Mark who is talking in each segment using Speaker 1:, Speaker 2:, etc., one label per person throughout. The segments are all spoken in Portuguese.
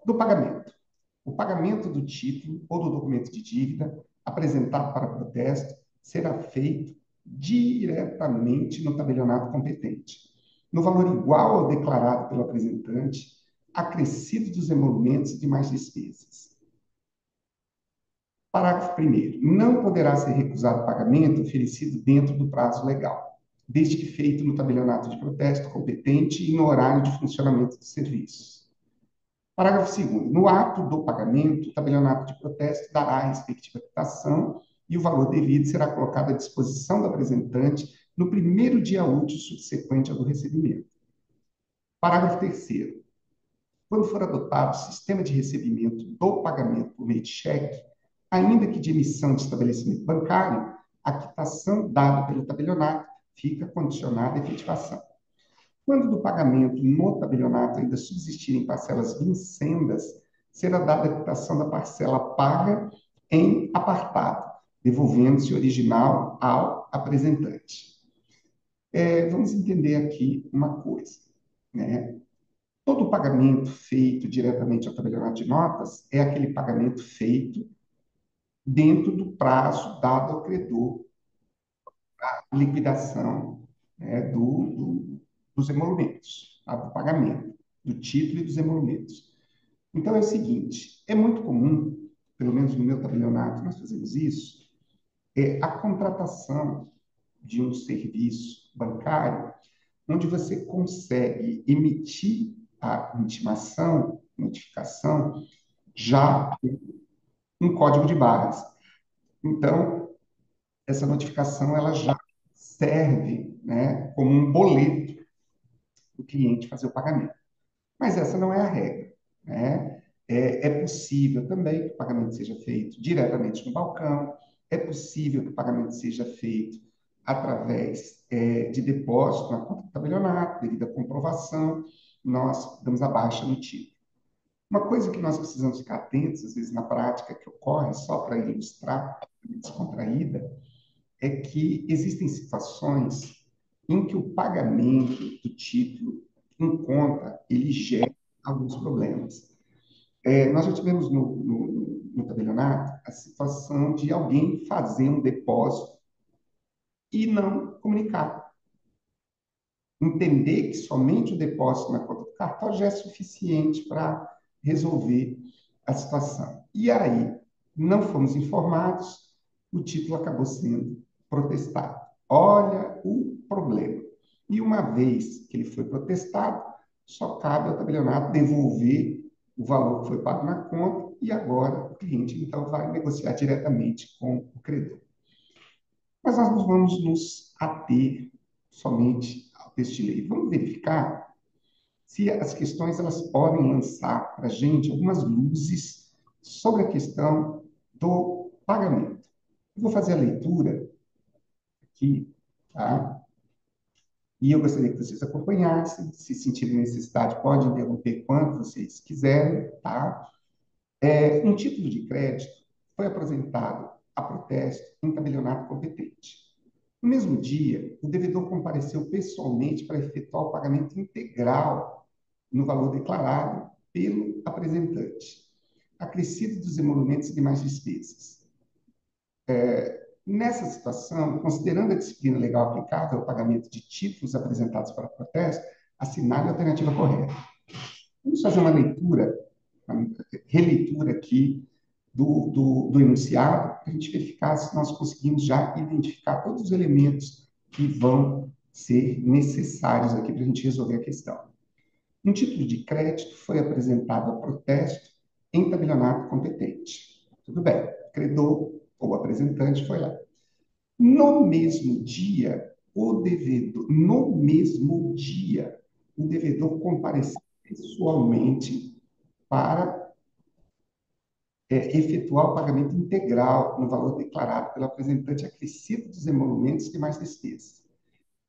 Speaker 1: do pagamento. O pagamento do título ou do documento de dívida apresentado para protesto será feito diretamente no tabelionato competente, no valor igual ao declarado pelo apresentante, acrescido dos emolumentos e demais despesas. Parágrafo 1º. Não poderá ser recusado pagamento oferecido dentro do prazo legal, desde que feito no tabelionato de protesto competente e no horário de funcionamento dos serviços. Parágrafo 2º. No ato do pagamento, o tabelionato de protesto dará a respectiva quitação e o valor devido será colocado à disposição do apresentante no primeiro dia útil subsequente ao do recebimento. Parágrafo 3º. Quando for adotado o sistema de recebimento do pagamento por meio de cheque, ainda que de emissão de estabelecimento bancário, a quitação dada pelo tabelionato fica condicionada à efetivação. Quando do pagamento no tabelionato ainda subsistirem parcelas vincendas, será dada a quitação da parcela paga em apartado, devolvendo-se o original ao apresentante. Vamos entender aqui uma coisa, né? Todo pagamento feito diretamente ao tabelionato de notas é aquele pagamento feito dentro do prazo dado ao credor, a liquidação, né, dos emolumentos, tá? Do pagamento, do título e dos emolumentos. Então, é o seguinte, é muito comum, pelo menos no meu tabelionato, nós fazemos isso, a contratação de um serviço bancário, onde você consegue emitir a intimação, notificação, já um código de barras. Então, essa notificação ela já serve, né, como um boleto para o cliente fazer o pagamento. Mas essa não é a regra, né? É possível também que o pagamento seja feito diretamente no balcão, é possível que o pagamento seja feito através de depósito na conta do tabelionato, devido à comprovação, nós damos a baixa no título. Uma coisa que nós precisamos ficar atentos, às vezes na prática que ocorre, só para ilustrar, descontraída, é que existem situações em que o pagamento do título em conta, ele gera alguns problemas. Nós já tivemos no tabelionato a situação de alguém fazer um depósito e não comunicar. Entender que somente o depósito na conta do cartão já é suficiente para resolver a situação. E aí, não fomos informados, o título acabou sendo protestado. Olha o problema. E uma vez que ele foi protestado, só cabe ao tabelionato devolver o valor que foi pago na conta e agora o cliente, então, vai negociar diretamente com o credor. Mas nós não vamos nos ater somente ao texto de lei. Vamos verificar se as questões elas podem lançar para a gente algumas luzes sobre a questão do pagamento. Eu vou fazer a leitura aqui, tá? E eu gostaria que vocês acompanhassem. Se sentirem necessidade, pode interromper quando vocês quiserem, tá? Um título de crédito foi apresentado a protesto em tabelionato competente. No mesmo dia, o devedor compareceu pessoalmente para efetuar o pagamento integral no valor declarado pelo apresentante, acrescido dos emolumentos e demais despesas. Nessa situação, considerando a disciplina legal aplicável ao pagamento de títulos apresentados para protesto, assinale a alternativa correta. Vamos fazer uma leitura, uma releitura aqui do enunciado, para a gente verificar se nós conseguimos já identificar todos os elementos que vão ser necessários aqui para a gente resolver a questão. Um título de crédito foi apresentado a protesto em tabelionato competente. Tudo bem, o credor ou apresentante foi lá. No mesmo dia, o devedor compareceu pessoalmente para efetuar o pagamento integral no valor declarado pelo apresentante acrescido dos emolumentos e demais despesas.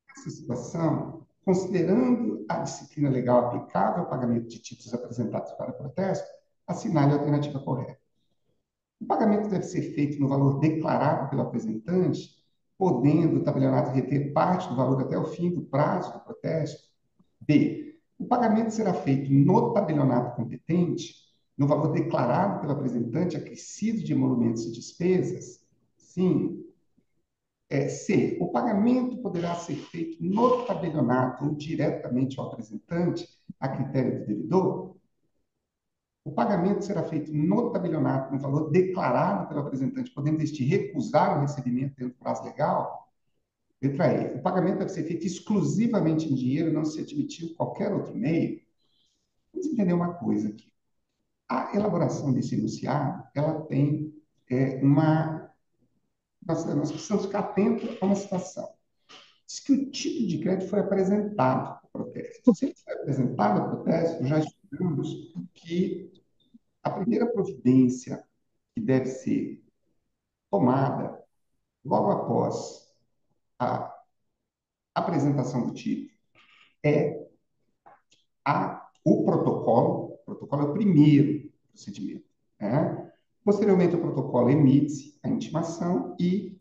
Speaker 1: Nessa situação, considerando a disciplina legal aplicável ao pagamento de títulos apresentados para protesto, assinale a alternativa correta. O pagamento deve ser feito no valor declarado pelo apresentante, podendo o tabelionato reter parte do valor até o fim do prazo do protesto. B. O pagamento será feito no tabelionato competente, no valor declarado pelo apresentante acrescido de emolumentos e despesas. Sim. C. O pagamento poderá ser feito no tabelionato ou diretamente ao apresentante, a critério do devedor. O pagamento será feito no tabelionato no valor declarado pelo apresentante, podendo este recusar o recebimento dentro do prazo legal. Letra E. O pagamento deve ser feito exclusivamente em dinheiro, não se admitir qualquer outro meio. Vamos entender uma coisa aqui. A elaboração desse enunciado, ela tem uma... nós precisamos ficar atentos a uma situação. Diz que o título de crédito foi apresentado ao protesto. Se ele foi apresentado ao protesto, já estudamos que a primeira providência que deve ser tomada logo após a apresentação do título é o protocolo. O protocolo é o primeiro procedimento. Né? Posteriormente, o protocolo emite a intimação e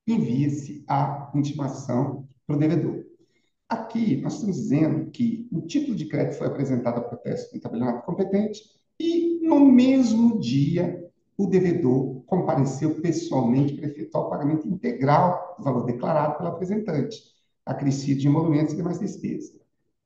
Speaker 1: envia-se a intimação para o devedor. Aqui, nós estamos dizendo que o título de crédito foi apresentado ao protesto no tabelionato competente e, no mesmo dia, o devedor compareceu pessoalmente para efetuar o pagamento integral do valor declarado pelo apresentante, acrescido de emolumentos e demais despesas.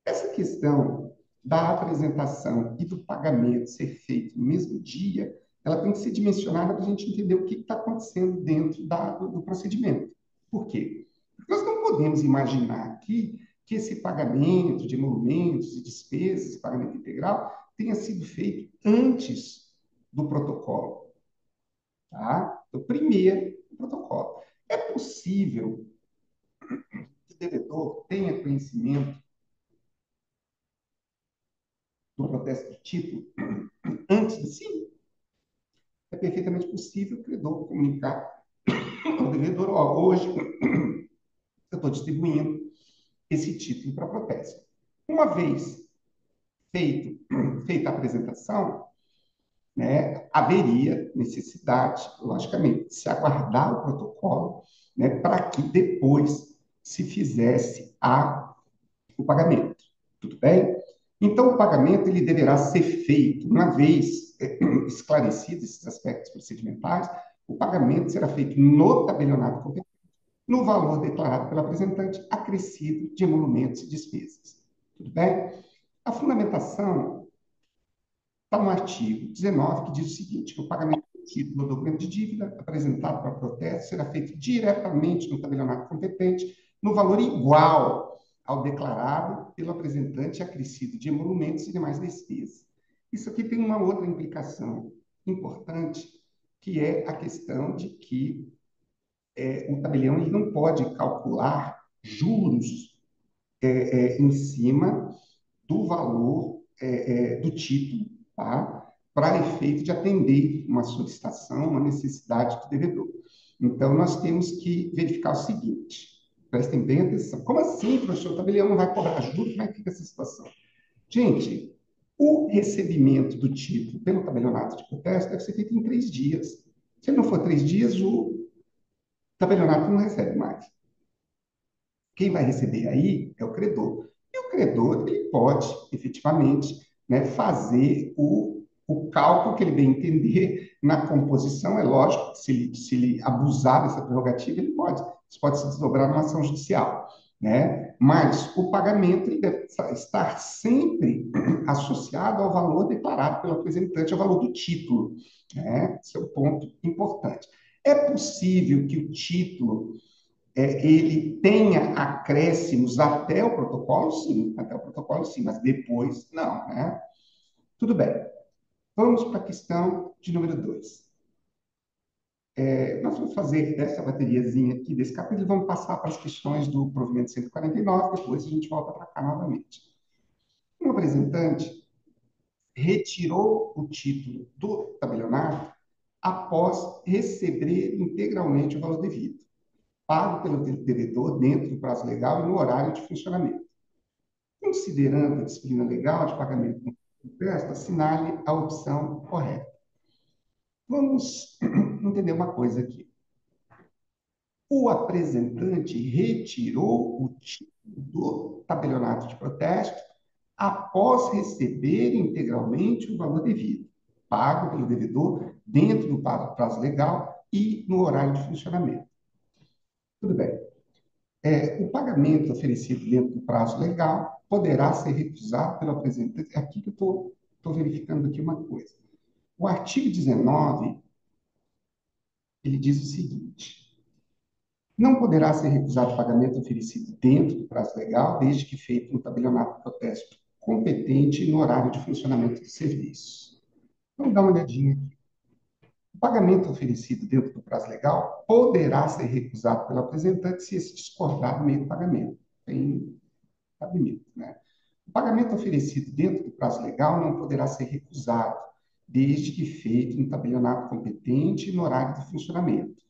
Speaker 1: Essa questão da apresentação e do pagamento ser feito no mesmo dia, ela tem que ser dimensionada para a gente entender o que está acontecendo dentro do procedimento. Por quê? Porque nós não podemos imaginar aqui que esse pagamento de emolumentos e despesas, esse pagamento integral, tenha sido feito antes do protocolo. Tá? Então, primeiro, o protocolo. É possível que o devedor tenha conhecimento do protesto de título antes de sim? É perfeitamente possível o credor comunicar ao devedor, ó, hoje eu estou distribuindo esse título para protesto. Uma vez feita a apresentação, né, haveria necessidade, logicamente, de se aguardar o protocolo, né, para que depois se fizesse o pagamento. Tudo bem? Então, o pagamento ele deverá ser feito, uma vez esclarecidos esses aspectos procedimentais, o pagamento será feito no tabelionato competente, no valor declarado pelo apresentante, acrescido de emolumentos e despesas. Tudo bem? A fundamentação está no artigo 19, que diz o seguinte, que o pagamento do título do documento de dívida apresentado para protesto será feito diretamente no tabelionato competente, no valor igual ao declarado pelo apresentante acrescido de emolumentos e demais despesas. Isso aqui tem uma outra implicação importante, que é a questão de que o tabelião ele não pode calcular juros em cima do valor do título, tá? Para efeito de atender uma solicitação, uma necessidade do devedor. Então, nós temos que verificar o seguinte, prestem bem atenção. Como assim, professor? O tabelião não vai cobrar juros? Como é que fica essa situação? Gente, o recebimento do título pelo tabelionato de protesto deve ser feito em 3 dias. Se não for 3 dias, o tabelionato não recebe mais. Quem vai receber aí é o credor. E o credor ele pode, efetivamente, né, fazer o cálculo que ele bem entender na composição. É lógico que se ele abusar dessa prerrogativa, ele pode. Isso pode se desdobrar numa ação judicial. Né? Mas o pagamento ele deve estar sempre associado ao valor declarado pelo apresentante, ao valor do título. Né? Esse é um ponto importante. É possível que o título ele tenha acréscimos até o protocolo sim, mas depois não, né? Tudo bem. Vamos para a questão de número 2. Nós vamos fazer essa bateriazinha aqui desse capítulo e vamos passar para as questões do provimento 149, depois a gente volta para cá novamente. Um apresentante retirou o título do tabelionato após receber integralmente o valor devido, pago pelo devedor dentro do prazo legal e no horário de funcionamento. Considerando a disciplina legal de pagamento do imposto, assinale a opção correta. Vamos entender uma coisa aqui. O apresentante retirou o título do tabelionato de protesto após receber integralmente o valor devido. pago pelo devedor dentro do prazo legal e no horário de funcionamento. Tudo bem. O pagamento oferecido dentro do prazo legal poderá ser recusado pelo apresentante. É aqui que eu estou verificando aqui uma coisa. O artigo 19, ele diz o seguinte: não poderá ser recusado o pagamento oferecido dentro do prazo legal, desde que feito no tabelionato de protesto competente e no horário de funcionamento do serviço. Vamos dar uma olhadinha aqui. O pagamento oferecido dentro do prazo legal poderá ser recusado pelo apresentante se esse discordar do meio do pagamento. Tem cabimento, né? O pagamento oferecido dentro do prazo legal não poderá ser recusado, desde que feito no tabelionato competente e no horário de funcionamento.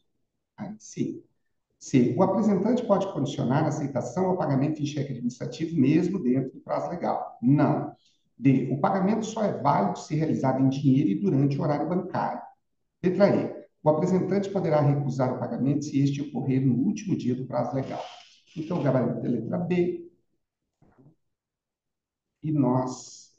Speaker 1: Aí, sim. C. O apresentante pode condicionar a aceitação ao pagamento em cheque administrativo mesmo dentro do prazo legal. Não. D. O pagamento só é válido se realizado em dinheiro e durante o horário bancário. Letra E. O apresentante poderá recusar o pagamento se este ocorrer no último dia do prazo legal. Então, o gabarito é a letra B. E nós,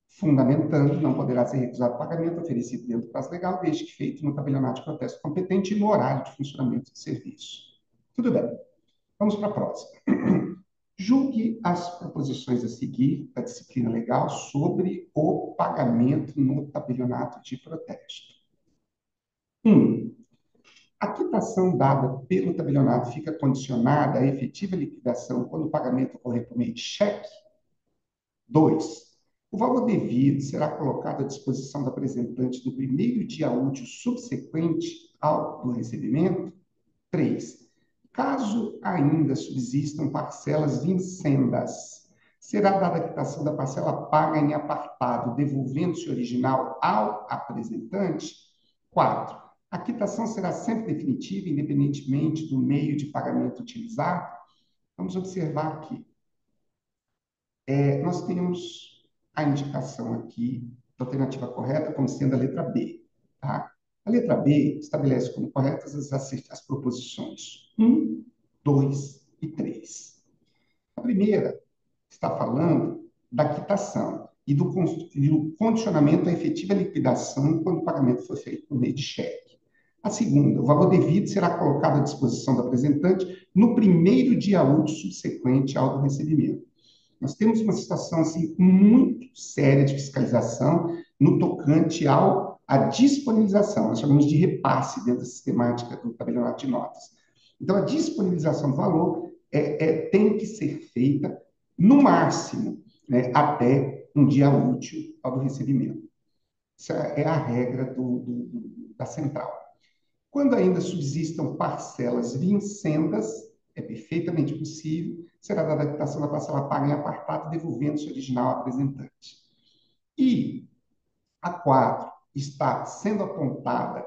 Speaker 1: fundamentando, não poderá ser recusado o pagamento oferecido dentro do prazo legal, desde que feito no tabelionato de protesto competente e no horário de funcionamento do serviço. Tudo bem. Vamos para a próxima. Julgue as proposições a seguir da disciplina legal sobre o pagamento no tabelionato de protesto. 1. A quitação dada pelo tabelionato fica condicionada à efetiva liquidação quando o pagamento ocorrer por meio de cheque? 2. O valor devido será colocado à disposição do apresentante no primeiro dia útil subsequente ao do recebimento? 3. Caso ainda subsistam parcelas vincendas, será dada a quitação da parcela paga em apartado, devolvendo-se o original ao apresentante? 4. A quitação será sempre definitiva, independentemente do meio de pagamento utilizado? Vamos observar aqui. Nós temos a indicação aqui da alternativa correta como sendo a letra B. Tá? A letra B estabelece como corretas as proposições 1, 2 e 3. A primeira está falando da quitação e do condicionamento à efetiva liquidação quando o pagamento for feito por meio de cheque. A segunda, o valor devido será colocado à disposição do apresentante no primeiro dia útil subsequente ao do recebimento. Nós temos uma situação assim, muito séria de fiscalização no tocante à disponibilização. Nós chamamos de repasse dentro da sistemática do tabelionato de notas. Então, a disponibilização do valor tem que ser feita, no máximo, né, até um dia útil ao do recebimento. Essa é a regra da central. Quando ainda subsistam parcelas vincendas, é perfeitamente possível, será dada a quitação da parcela paga em apartado, devolvendo-se o original ao apresentante. E a 4 está sendo apontada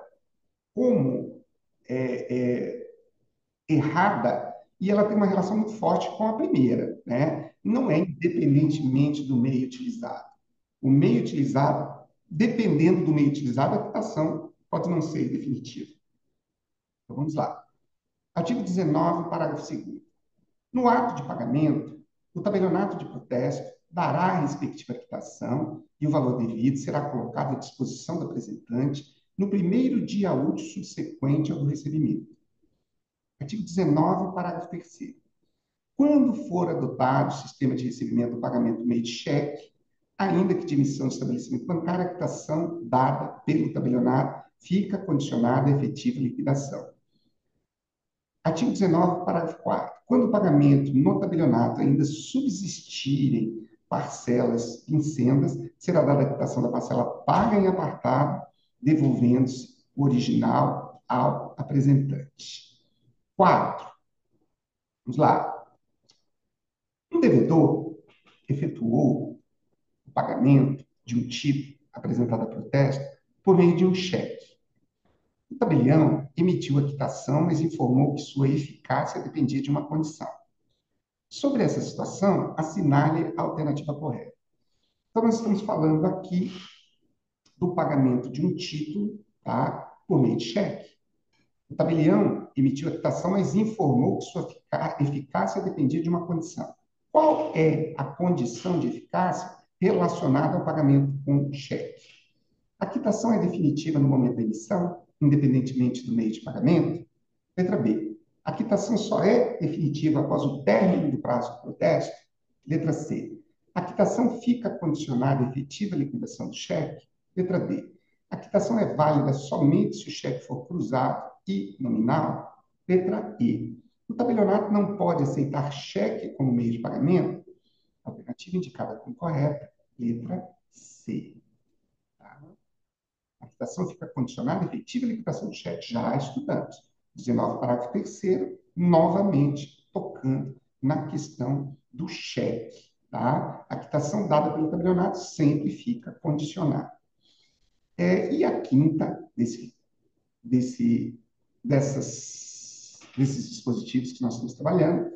Speaker 1: como errada, e ela tem uma relação muito forte com a primeira, né? Não é independentemente do meio utilizado. O meio utilizado, dependendo do meio utilizado, a quitação pode não ser definitiva. Então, vamos lá. Artigo 19, parágrafo 2º. No ato de pagamento, o tabelionato de protesto dará a respectiva quitação e o valor devido será colocado à disposição do apresentante no primeiro dia útil subsequente ao do recebimento. Artigo 19, parágrafo 3º. Quando for adotado o sistema de recebimento do pagamento por meio de cheque, ainda que de emissão de estabelecimento bancário, a quitação dada pelo tabelionato fica condicionada à efetiva liquidação. Artigo 19, parágrafo 4º. Quando o pagamento no tabelionato ainda subsistirem parcelas vincendas, será dada a quitação da parcela paga em apartado, devolvendo-se o original ao apresentante. 4. Vamos lá. Um devedor efetuou o pagamento de um título apresentado a protesto por meio de um cheque. O tabelião emitiu a quitação, mas informou que sua eficácia dependia de uma condição. Sobre essa situação, assinale a alternativa correta. Então, nós estamos falando aqui do pagamento de um título, tá, por meio de cheque. O tabelião emitiu a quitação, mas informou que sua eficácia dependia de uma condição. Qual é a condição de eficácia relacionada ao pagamento com cheque? A quitação é definitiva no momento da emissão, independentemente do meio de pagamento? Letra B. A quitação só é definitiva após o término do prazo de protesto? Letra C. A quitação fica condicionada à efetiva liquidação do cheque? Letra D. A quitação é válida somente se o cheque for cruzado e nominal? Letra E. O tabelionato não pode aceitar cheque como meio de pagamento? Alternativa indicada como correta, letra C. Tá? A quitação fica condicionada à efetiva liquidação do cheque. Já estudamos. 19, parágrafo terceiro, novamente tocando na questão do cheque. Tá? A quitação dada pelo tabelionato sempre fica condicionada. E a quinta desse, desses dispositivos que nós estamos trabalhando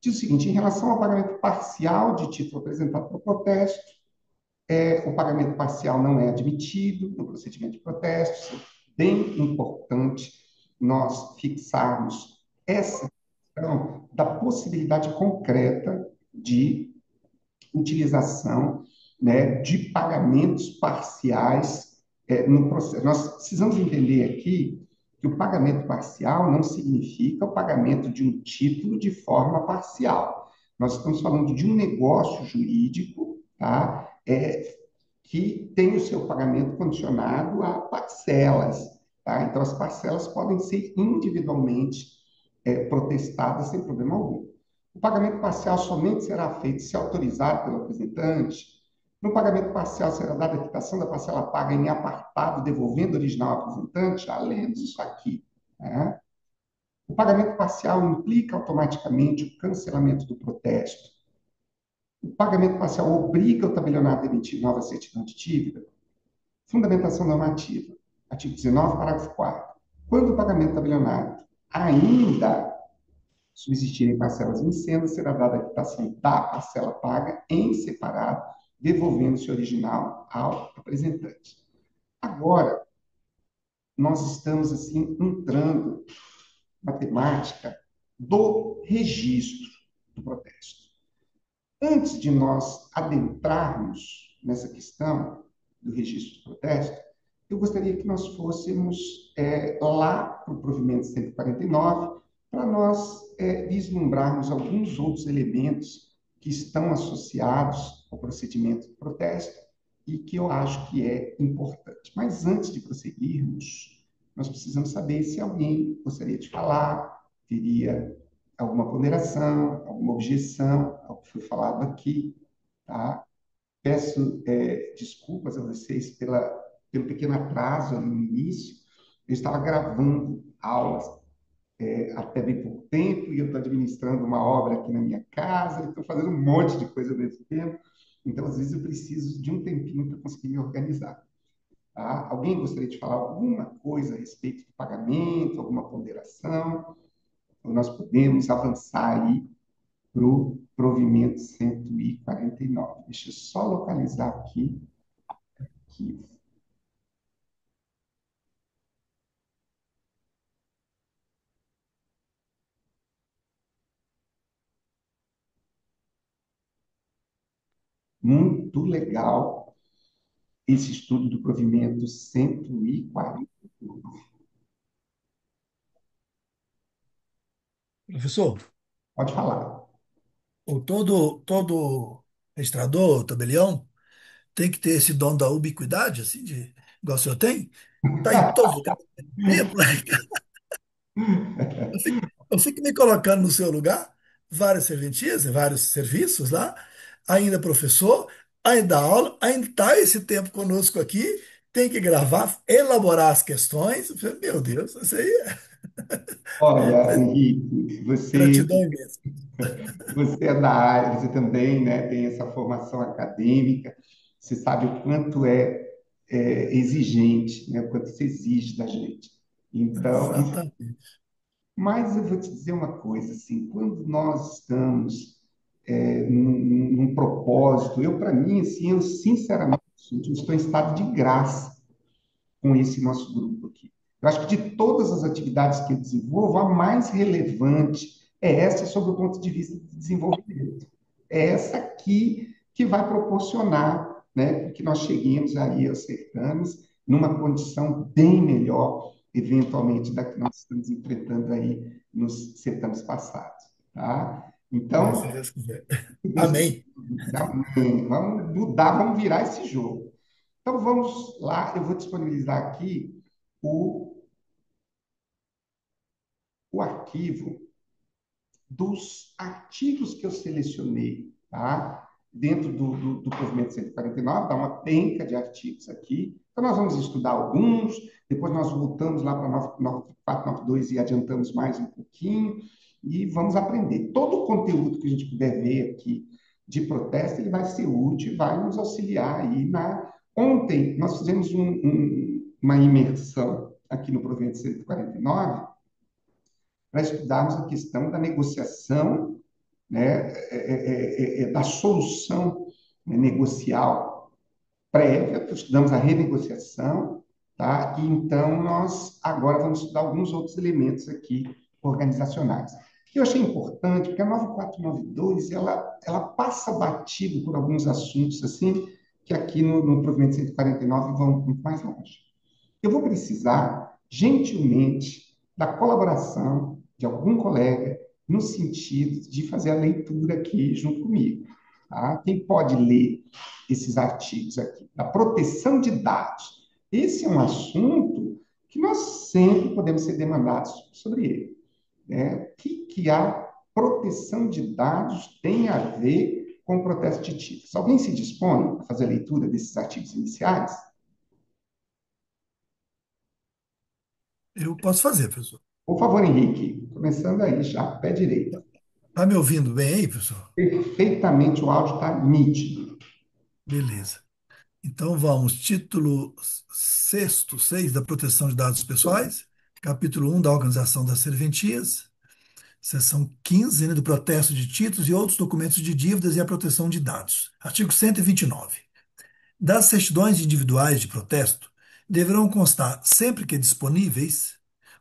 Speaker 1: diz o seguinte: em relação ao pagamento parcial de título apresentado para o protesto, o pagamento parcial não é admitido no procedimento de protesto. É bem importante nós fixarmos essa questão da possibilidade concreta de utilização, né, de pagamentos parciais no processo. Nós precisamos entender aqui que o pagamento parcial não significa o pagamento de um título de forma parcial. Nós estamos falando de um negócio jurídico, tá? Que tem o seu pagamento condicionado a parcelas, tá? Então, as parcelas podem ser individualmente protestadas sem problema algum. O pagamento parcial somente será feito se autorizado pelo apresentante. No pagamento parcial será dada a quitação da parcela paga em apartado, devolvendo o original ao apresentante. Já lemos isso aqui, né? O pagamento parcial implica automaticamente o cancelamento do protesto. O pagamento parcial obriga o tabelionato a emitir nova certidão de dívida. Fundamentação normativa. Artigo 19, parágrafo 4º. Quando o pagamento tabelionato ainda subsistirem parcelas em cena, será dada a quitação da parcela paga em separado, devolvendo-se o original ao apresentante. Agora, nós estamos, assim, entrando na temática do registro do protesto. Antes de nós adentrarmos nessa questão do registro do protesto, eu gostaria que nós fôssemos lá para o provimento 149, para nós vislumbrarmos alguns outros elementos que estão associados ao procedimento de protesto e que eu acho que é importante. Mas antes de prosseguirmos, nós precisamos saber se alguém gostaria de falar, teria alguma ponderação, alguma objeção ao que foi falado aqui, tá? Peço desculpas a vocês pelo pequeno atraso no início. Eu estava gravando aulas até bem pouco tempo e eu estou administrando uma obra aqui na minha casa e estou fazendo um monte de coisa ao mesmo tempo. Então, às vezes, eu preciso de um tempinho para conseguir me organizar. Tá? Alguém gostaria de falar alguma coisa a respeito do pagamento, alguma ponderação? Ou nós podemos avançar aí para o provimento 149. Deixa eu só localizar aqui. Muito legal esse estudo do provimento 140.
Speaker 2: Professor,
Speaker 1: Pode falar.
Speaker 2: todo registrador, tabelião, tem que ter esse dom da ubiquidade, assim, igual o senhor tem? Tá em todos os lugares ao mesmo tempo. Eu fico me colocando no seu lugar, várias serventias, vários serviços lá, ainda professor, ainda dá aula, ainda está esse tempo conosco aqui, tem que gravar, elaborar as questões. Meu Deus, isso aí é
Speaker 1: Olha, Henrique,
Speaker 2: gratidão imensa.
Speaker 1: você é da área, você também, né, tem essa formação acadêmica, você sabe o quanto é exigente, né, o quanto se exige da gente. Então,
Speaker 2: Exatamente.
Speaker 1: mas eu vou te dizer uma coisa, assim, quando nós estamos num propósito, para mim, assim, eu sinceramente estou em estado de graça com esse nosso grupo aqui. Eu acho que de todas as atividades que eu desenvolvo, a mais relevante é essa sob o ponto de vista de desenvolvimento. É essa aqui que vai proporcionar, né, que nós cheguemos aí aos certames numa condição bem melhor, eventualmente, da que nós estamos enfrentando aí nos certames passados, tá?
Speaker 2: Se
Speaker 1: Então,
Speaker 2: Deus quiser.
Speaker 1: se Deus quiser,
Speaker 2: Amém.
Speaker 1: vamos mudar, vamos virar esse jogo. Então, vamos lá, eu vou disponibilizar aqui o, o arquivo dos artigos que eu selecionei, tá? Dentro do provimento 149, dá uma penca de artigos aqui. Então, nós vamos estudar alguns, depois nós voltamos lá para 492 e adiantamos mais um pouquinho, e vamos aprender. Todo o conteúdo que a gente puder ver aqui de protesto, ele vai ser útil, vai nos auxiliar aí na... Ontem, nós fizemos uma imersão aqui no provimento 149, para estudarmos a questão da negociação, né, da solução, né, negocial prévia, estudamos a renegociação, tá? E então nós agora vamos estudar alguns outros elementos aqui organizacionais. Que eu achei importante, porque a 9492 ela passa batido por alguns assuntos assim, que aqui no provimento 149 vão muito mais longe. Eu vou precisar, gentilmente, da colaboração de algum colega no sentido de fazer a leitura aqui junto comigo. Tá? Quem pode ler esses artigos aqui? Da proteção de dados. Esse é um assunto que nós sempre podemos ser demandados sobre ele. Né? O que a proteção de dados tem a ver com o protesto de títulos? Alguém se dispõe a fazer a leitura desses artigos iniciais?
Speaker 2: Eu posso fazer, professor.
Speaker 1: Por favor, Henrique, começando aí já, pé direito.
Speaker 2: Tá me ouvindo bem aí, professor?
Speaker 1: Perfeitamente, o áudio está nítido.
Speaker 2: Beleza. Então vamos, título sexto, 6 da proteção de dados pessoais, capítulo 1 da organização das serventias, seção 15, né, do protesto de títulos e outros documentos de dívidas e a proteção de dados. Artigo 129. Das certidões individuais de protesto, deverão constar, sempre que disponíveis,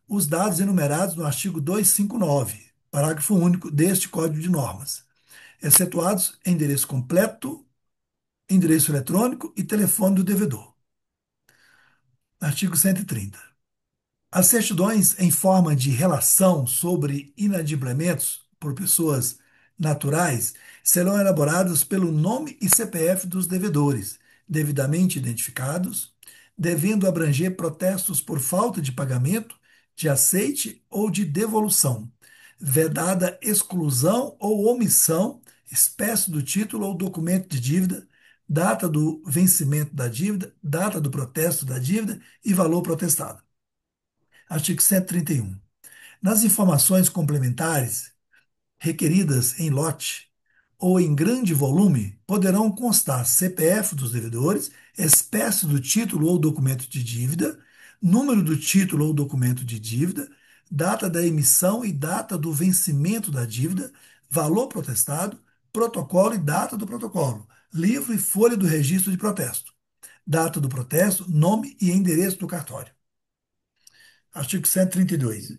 Speaker 2: os dados enumerados no artigo 259, parágrafo único deste Código de Normas, excetuados endereço completo, endereço eletrônico e telefone do devedor. Artigo 130. As certidões em forma de relação sobre inadimplementos por pessoas naturais serão elaboradas pelo nome e CPF dos devedores, devidamente identificados, devendo abranger protestos por falta de pagamento, de aceite ou de devolução, vedada exclusão ou omissão, espécie do título ou documento de dívida, data do vencimento da dívida, data do protesto da dívida e valor protestado. Artigo 131. Nas informações complementares requeridas em lote ou em grande volume, poderão constar CPF dos devedores, espécie do título ou documento de dívida, número do título ou documento de dívida, data da emissão e data do vencimento da dívida, valor protestado, protocolo e data do protocolo, livro e folha do registro de protesto, data do protesto, nome e endereço do cartório. Artigo 132.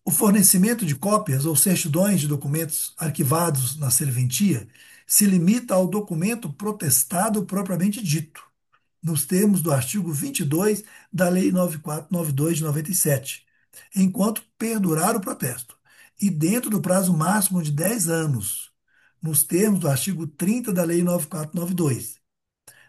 Speaker 2: O fornecimento de cópias ou certidões de documentos arquivados na serventia se limita ao documento protestado propriamente dito, nos termos do artigo 22 da Lei 9492 de 97, enquanto perdurar o protesto, e dentro do prazo máximo de 10 anos, nos termos do artigo 30 da Lei 9492,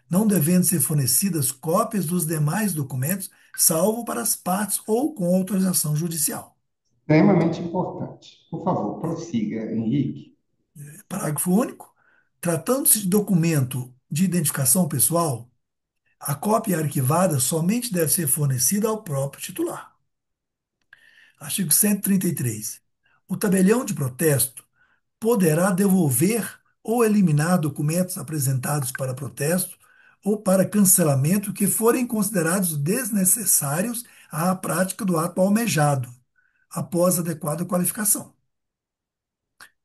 Speaker 2: não devendo ser fornecidas cópias dos demais documentos, salvo para as partes ou com autorização judicial.
Speaker 1: Extremamente importante. Por favor, prossiga, Henrique.
Speaker 2: Parágrafo único. Tratando-se de documento de identificação pessoal, a cópia arquivada somente deve ser fornecida ao próprio titular. Artigo 133. O tabelião de protesto poderá devolver ou eliminar documentos apresentados para protesto ou para cancelamento que forem considerados desnecessários à prática do ato almejado, após adequada qualificação.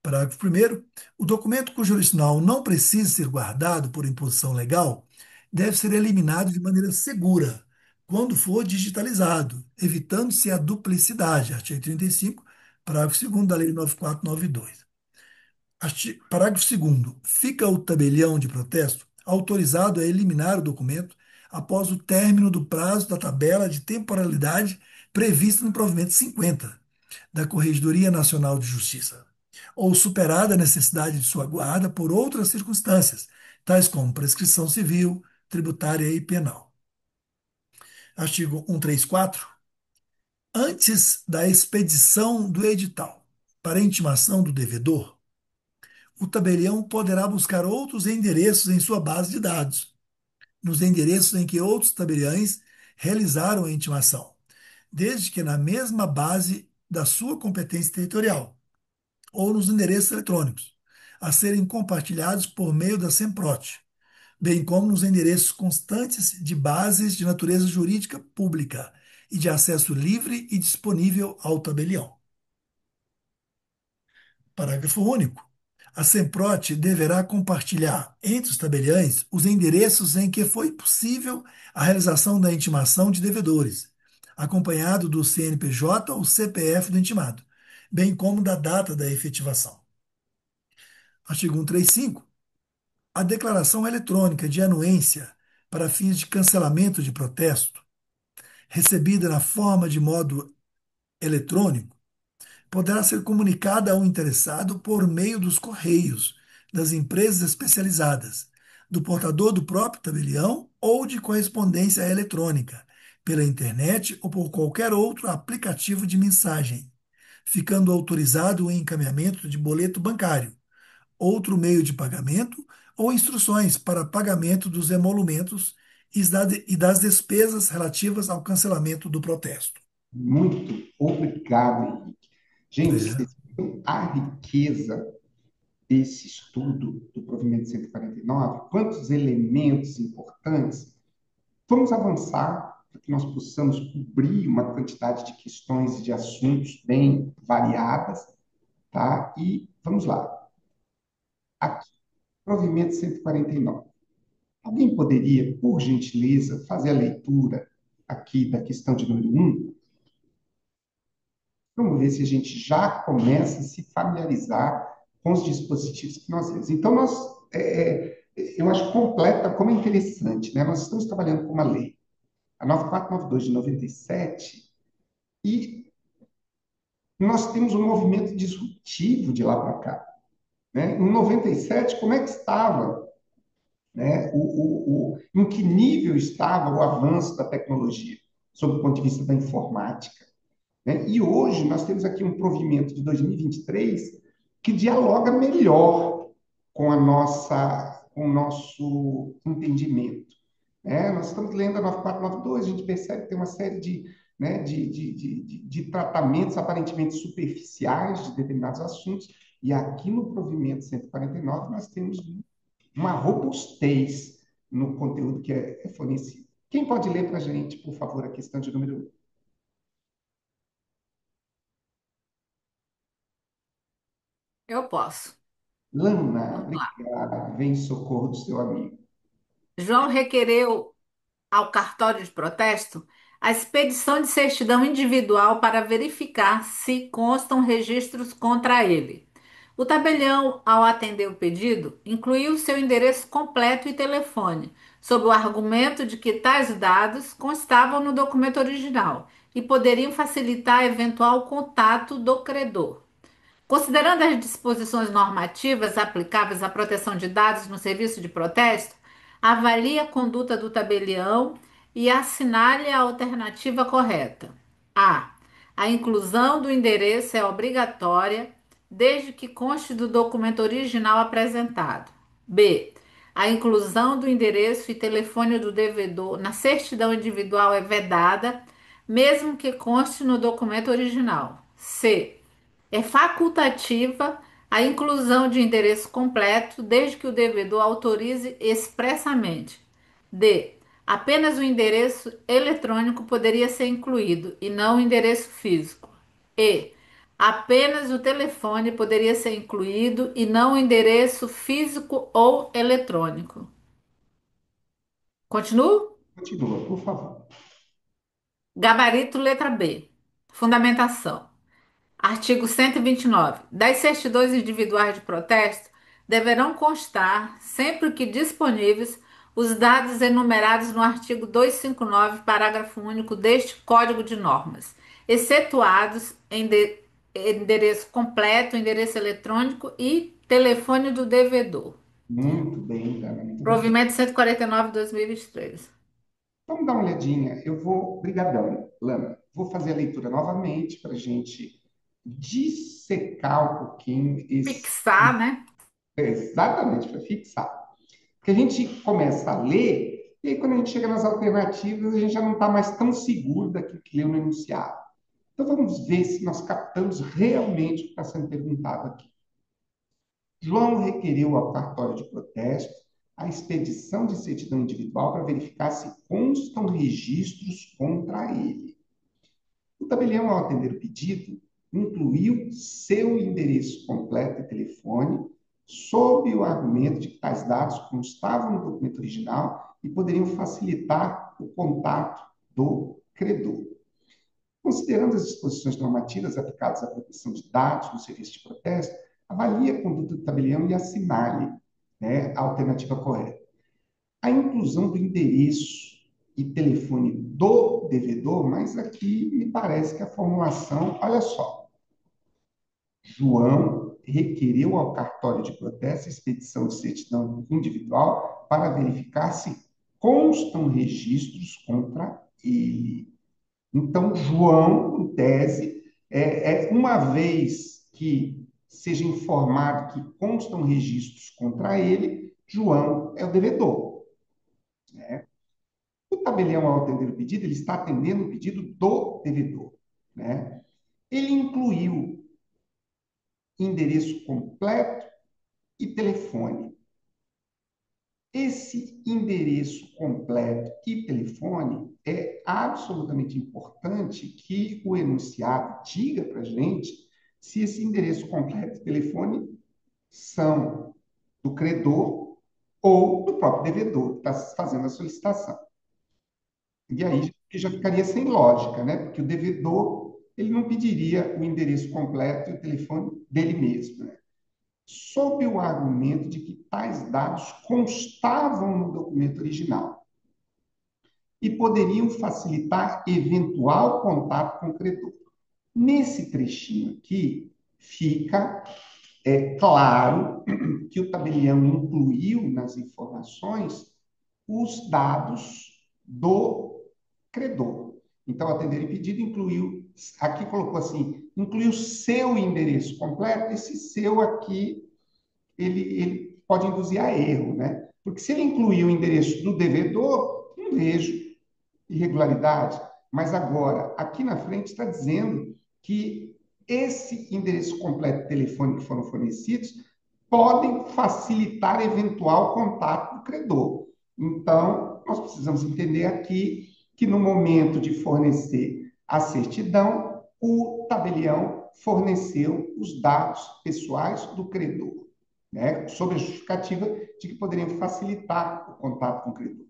Speaker 2: Parágrafo 1º. O documento cujo original não precise ser guardado por imposição legal deve ser eliminado de maneira segura quando for digitalizado, evitando-se a duplicidade. Artigo 35, parágrafo 2º da Lei 9492. Parágrafo 2º. Fica o tabelião de protesto autorizado a eliminar o documento após o término do prazo da tabela de temporalidade prevista no provimento 50 da Corregedoria Nacional de Justiça, ou superada a necessidade de sua guarda por outras circunstâncias, tais como prescrição civil, tributária e penal. Artigo 134. Antes da expedição do edital para intimação do devedor, o tabelião poderá buscar outros endereços em sua base de dados, nos endereços em que outros tabeliães realizaram a intimação, desde que na mesma base da sua competência territorial, ou nos endereços eletrônicos, a serem compartilhados por meio da SEMPROT, bem como nos endereços constantes de bases de natureza jurídica pública e de acesso livre e disponível ao tabelião. Parágrafo único. A SEMPROT deverá compartilhar entre os tabeliães os endereços em que foi possível a realização da intimação de devedores, acompanhado do CNPJ ou CPF do intimado, bem como da data da efetivação. Artigo 135. A declaração eletrônica de anuência para fins de cancelamento de protesto, recebida na forma de modo eletrônico, poderá ser comunicada ao interessado por meio dos correios, das empresas especializadas, do portador do próprio tabelião ou de correspondência eletrônica, pela internet ou por qualquer outro aplicativo de mensagem, ficando autorizado o encaminhamento de boleto bancário, outro meio de pagamento ou instruções para pagamento dos emolumentos e das despesas relativas ao cancelamento do protesto.
Speaker 1: Muito obrigado, Henrique. Gente,
Speaker 2: É,
Speaker 1: vocês viram a riqueza desse estudo do provimento 149? Quantos elementos importantes? Vamos avançar para que nós possamos cobrir uma quantidade de questões e de assuntos bem variadas, tá? E vamos lá. Aqui, provimento 149. Alguém poderia, por gentileza, fazer a leitura aqui da questão de número um? Vamos ver se a gente já começa a se familiarizar com os dispositivos que nós temos. Então, eu acho completa, como é interessante, né? Nós estamos trabalhando com uma lei, a 9492 de 97, e nós temos um movimento disruptivo de lá para cá, né? Em 97, como é que estava, né? Em que nível estava o avanço da tecnologia, sob o ponto de vista da informática, né? E hoje nós temos aqui um provimento de 2023 que dialoga melhor com o nosso entendimento, né? Nós estamos lendo a 9492, a gente percebe que tem uma série de, né, de tratamentos aparentemente superficiais de determinados assuntos, e aqui no provimento 149 nós temos uma robustez no conteúdo que é fornecido. Quem pode ler para a gente, por favor, a questão de número 1?
Speaker 3: Eu posso.
Speaker 1: Lana,
Speaker 3: Vamos lá.
Speaker 1: obrigada. Vem em socorro do seu amigo.
Speaker 3: João requereu ao cartório de protesto a expedição de certidão individual para verificar se constam registros contra ele. O tabelião, ao atender o pedido, incluiu seu endereço completo e telefone, sob o argumento de que tais dados constavam no documento original e poderiam facilitar eventual contato do credor. Considerando as disposições normativas aplicáveis à proteção de dados no serviço de protesto, avalie a conduta do tabelião e assinale a alternativa correta. A. A inclusão do endereço é obrigatória, desde que conste do documento original apresentado. B. A inclusão do endereço e telefone do devedor na certidão individual é vedada, mesmo que conste no documento original. C. É facultativa a inclusão de endereço completo, desde que o devedor autorize expressamente. D. Apenas o endereço eletrônico poderia ser incluído e não o endereço físico. E. Apenas o telefone poderia ser incluído e não o endereço físico ou eletrônico. Continuo?
Speaker 1: Continua, por favor.
Speaker 3: Gabarito letra B. Fundamentação. Artigo 129. Das certidões individuais de protesto deverão constar, sempre que disponíveis, os dados enumerados no artigo 259, parágrafo único deste Código de Normas, excetuados endereço completo, endereço eletrônico e telefone do devedor.
Speaker 1: Muito bem, Dana, muito bem.
Speaker 3: Provimento 149 de 2023.
Speaker 1: Vamos dar uma olhadinha. Eu vou, brigadão, Lana. Vou fazer a leitura novamente para a gente dissecar um pouquinho esse.
Speaker 3: Fixar, né?
Speaker 1: Exatamente, para fixar. Porque a gente começa a ler, e aí quando a gente chega nas alternativas, a gente já não está mais tão seguro daquilo que leu no enunciado. Então vamos ver se nós captamos realmente o que está sendo perguntado aqui. João requeriu ao cartório de protesto a expedição de certidão individual para verificar se constam registros contra ele. O tabelião, ao atender o pedido, incluiu seu endereço completo e telefone, sob o argumento de que tais dados constavam no documento original e poderiam facilitar o contato do credor. Considerando as disposições normativas aplicadas à proteção de dados no serviço de protesto, avalie a conduta do tabelião e assinale, né, a alternativa correta. A inclusão do endereço e telefone do devedor, mas aqui me parece que a formulação, olha só, João requereu ao cartório de protesto a expedição de certidão individual para verificar se constam registros contra ele. Então, João, em tese, uma vez que seja informado que constam registros contra ele, João é o devedor, né? O tabelião, ao atender o pedido, ele está atendendo o pedido do devedor, né? Ele incluiu endereço completo e telefone. Esse endereço completo e telefone é absolutamente importante que o enunciado diga para a gente se esse endereço completo e telefone são do credor ou do próprio devedor que está fazendo a solicitação. E aí já ficaria sem lógica, né? Porque o devedor ele não pediria o endereço completo e o telefone dele mesmo, né? Sob o argumento de que tais dados constavam no documento original e poderiam facilitar eventual contato com o credor. Nesse trechinho aqui, fica claro que o tabelião incluiu nas informações os dados do credor. Então, atender e pedido incluiu, aqui colocou assim, incluiu seu endereço completo, esse seu aqui ele pode induzir a erro, né? Porque se ele incluir o endereço do devedor, não vejo irregularidade. Mas agora, aqui na frente está dizendo que esse endereço completo e telefone que foram fornecidos podem facilitar eventual contato do credor. Então, nós precisamos entender aqui que no momento de fornecer a certidão, o tabelião forneceu os dados pessoais do credor, né, sob a justificativa de que poderiam facilitar o contato com o credor.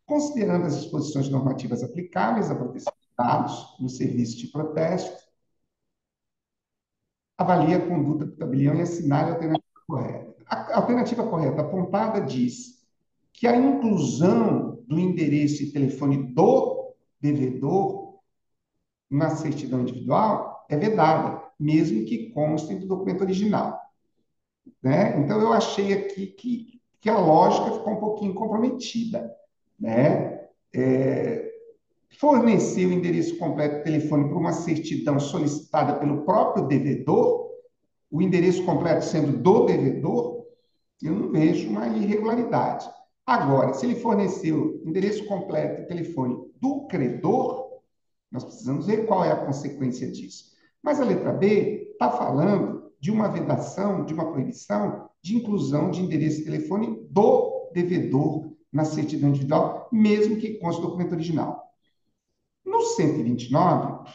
Speaker 1: Considerando as disposições normativas aplicáveis à proteção de dados no serviço de protesto, avalie a conduta do tabelião e assinale a alternativa correta. A alternativa correta apontada diz que a inclusão do endereço e telefone do devedor na certidão individual é vedada, mesmo que constem do documento original, né? Então, eu achei aqui que a lógica ficou um pouquinho comprometida, né? Fornecer o endereço completo do telefone para uma certidão solicitada pelo próprio devedor, o endereço completo sendo do devedor, eu não vejo uma irregularidade. Agora, se ele forneceu o endereço completo e telefone do credor, nós precisamos ver qual é a consequência disso. Mas a letra B está falando de uma vedação, de uma proibição de inclusão de endereço e telefone do devedor na certidão individual, mesmo que conste o documento original. No 129,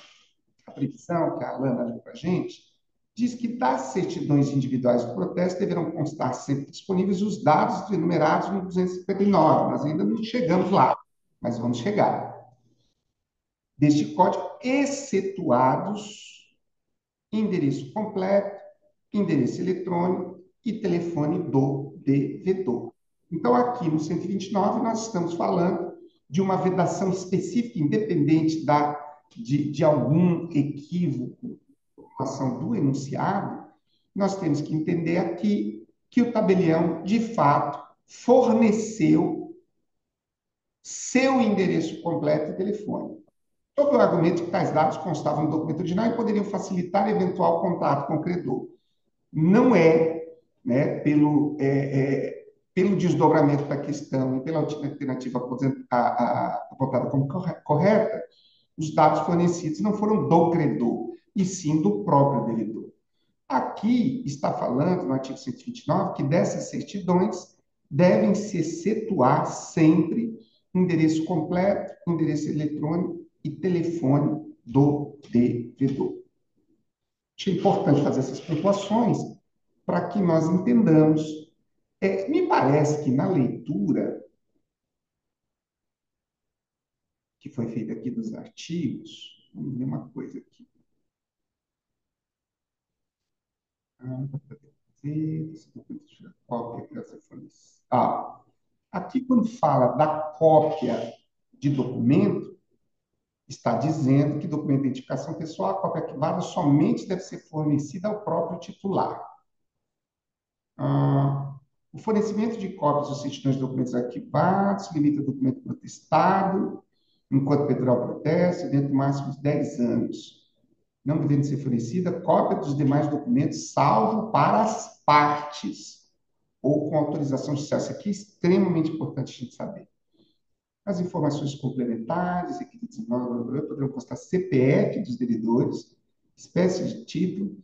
Speaker 1: a previsão que a Alana leu para a gente, diz que das certidões individuais do protesto deverão constar sempre disponíveis os dados enumerados no 259. Nós ainda não chegamos lá, mas vamos chegar. Deste código, excetuados endereço completo, endereço eletrônico e telefone do devedor. Então, aqui no 129, nós estamos falando de uma vedação específica, independente de algum equívoco em relação do enunciado, nós temos que entender aqui que o tabelião, de fato, forneceu seu endereço completo e telefone. Sob o argumento que tais dados constavam no documento original e poderiam facilitar eventual contato com o credor. Não é, né, pelo desdobramento da questão e pela alternativa apontada como correta, os dados fornecidos não foram do credor, e sim do próprio devedor. Aqui está falando, no artigo 129, que dessas certidões devem se excetuar sempre endereço completo, endereço eletrônico e telefone do devedor. Achei importante fazer essas pontuações para que nós entendamos. Me parece que na leitura que foi feita aqui dos artigos, vamos ver uma coisa aqui. Aqui quando fala da cópia de documento, está dizendo que documento de identificação pessoal, a cópia arquivada somente deve ser fornecida ao próprio titular. Ah, o fornecimento de cópias dos certidões de documentos arquivados se limita ao documento protestado, enquanto pedirá o protesto, dentro do máximo de 10 anos. Não devendo ser fornecida cópia dos demais documentos, salvo para as partes, ou com autorização judicial. Isso aqui é extremamente importante a gente saber. As informações complementares, requisitos poderão constar CPF dos devedores, espécie de título,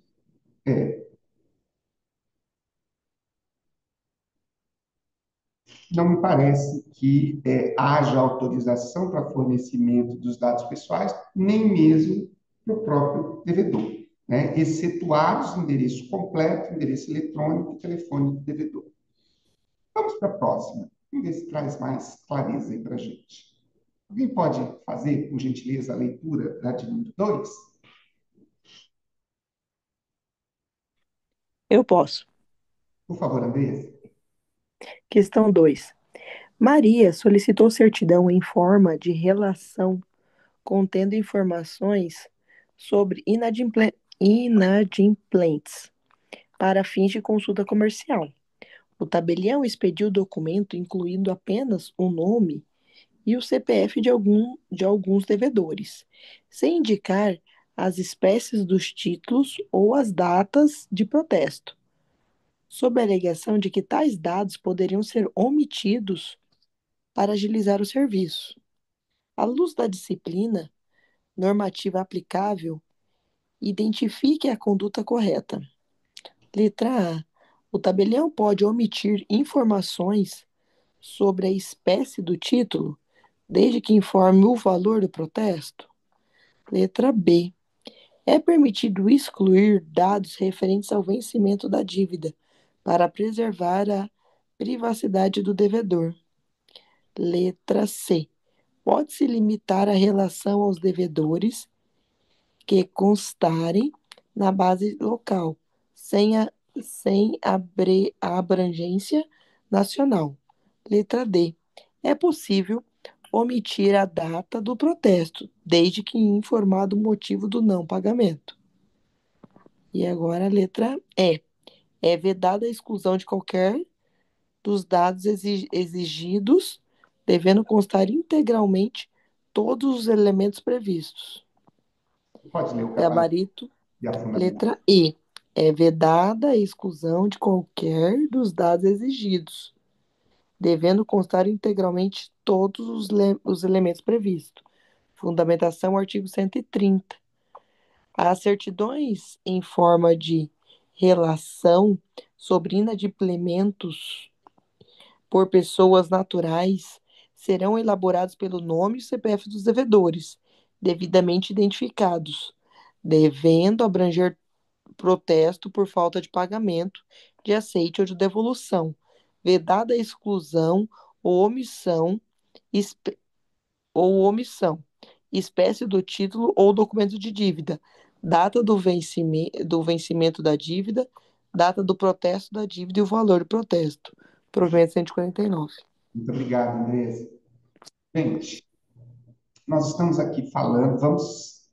Speaker 1: não me parece que haja autorização para fornecimento dos dados pessoais, nem mesmo para o próprio devedor, né? Excetuados o endereço completo, endereço eletrônico e telefone do devedor. Vamos para a próxima. Vamos ver se traz mais clareza aí para a gente. Alguém pode fazer, por gentileza, a leitura da de número 2?
Speaker 4: Eu posso.
Speaker 1: Por favor, Andressa.
Speaker 4: Questão 2. Maria solicitou certidão em forma de relação contendo informações sobre inadimplentes para fins de consulta comercial. O tabelião expediu o documento incluindo apenas o nome e o CPF de alguns devedores, sem indicar as espécies dos títulos ou as datas de protesto, sob a alegação de que tais dados poderiam ser omitidos para agilizar o serviço. À luz da disciplina normativa aplicável, identifique a conduta correta. Letra A. O tabelião pode omitir informações sobre a espécie do título, desde que informe o valor do protesto. Letra B. É permitido excluir dados referentes ao vencimento da dívida para preservar a privacidade do devedor. Letra C. Pode-se limitar a relação aos devedores que constarem na base local, sem abrangência nacional. Letra D. É possível omitir a data do protesto, desde que informado o motivo do não pagamento. E agora a letra E. É vedada a exclusão de qualquer dos dados exigidos, devendo constar integralmente todos os elementos previstos.
Speaker 1: Pode ler o
Speaker 4: Gabarito.
Speaker 1: e a fundamentação.
Speaker 4: Letra E. É vedada a exclusão de qualquer dos dados exigidos, devendo constar integralmente todos os elementos previstos. Fundamentação, artigo 130. As certidões em forma de relação sobre inadimplementos por pessoas naturais serão elaborados pelo nome e CPF dos devedores, devidamente identificados, devendo abranger protesto por falta de pagamento, de aceite ou de devolução, vedada a exclusão espe- ou omissão, espécie do título ou documento de dívida, data do vencimento da dívida, data do protesto da dívida e o valor do protesto. Provimento 149.
Speaker 1: Muito obrigado, Andresa. Gente, nós estamos aqui falando, vamos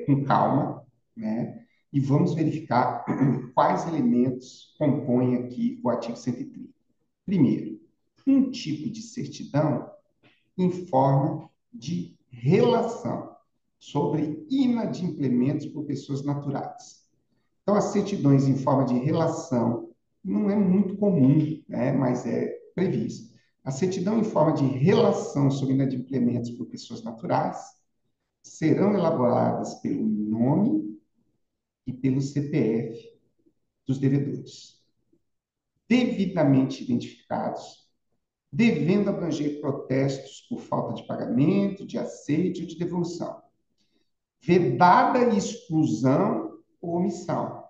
Speaker 1: com calma, né? E vamos verificar quais elementos compõem aqui o artigo 130. Primeiro, um tipo de certidão em forma de relação sobre inadimplementos por pessoas naturais. Então, as certidões em forma de relação não é muito comum, né, mas é previsto. A certidão em forma de relação sobre inadimplementos por pessoas naturais serão elaboradas pelo nome e pelo CPF dos devedores, devidamente identificados, devendo abranger protestos por falta de pagamento, de aceite ou de devolução, vedada exclusão ou omissão,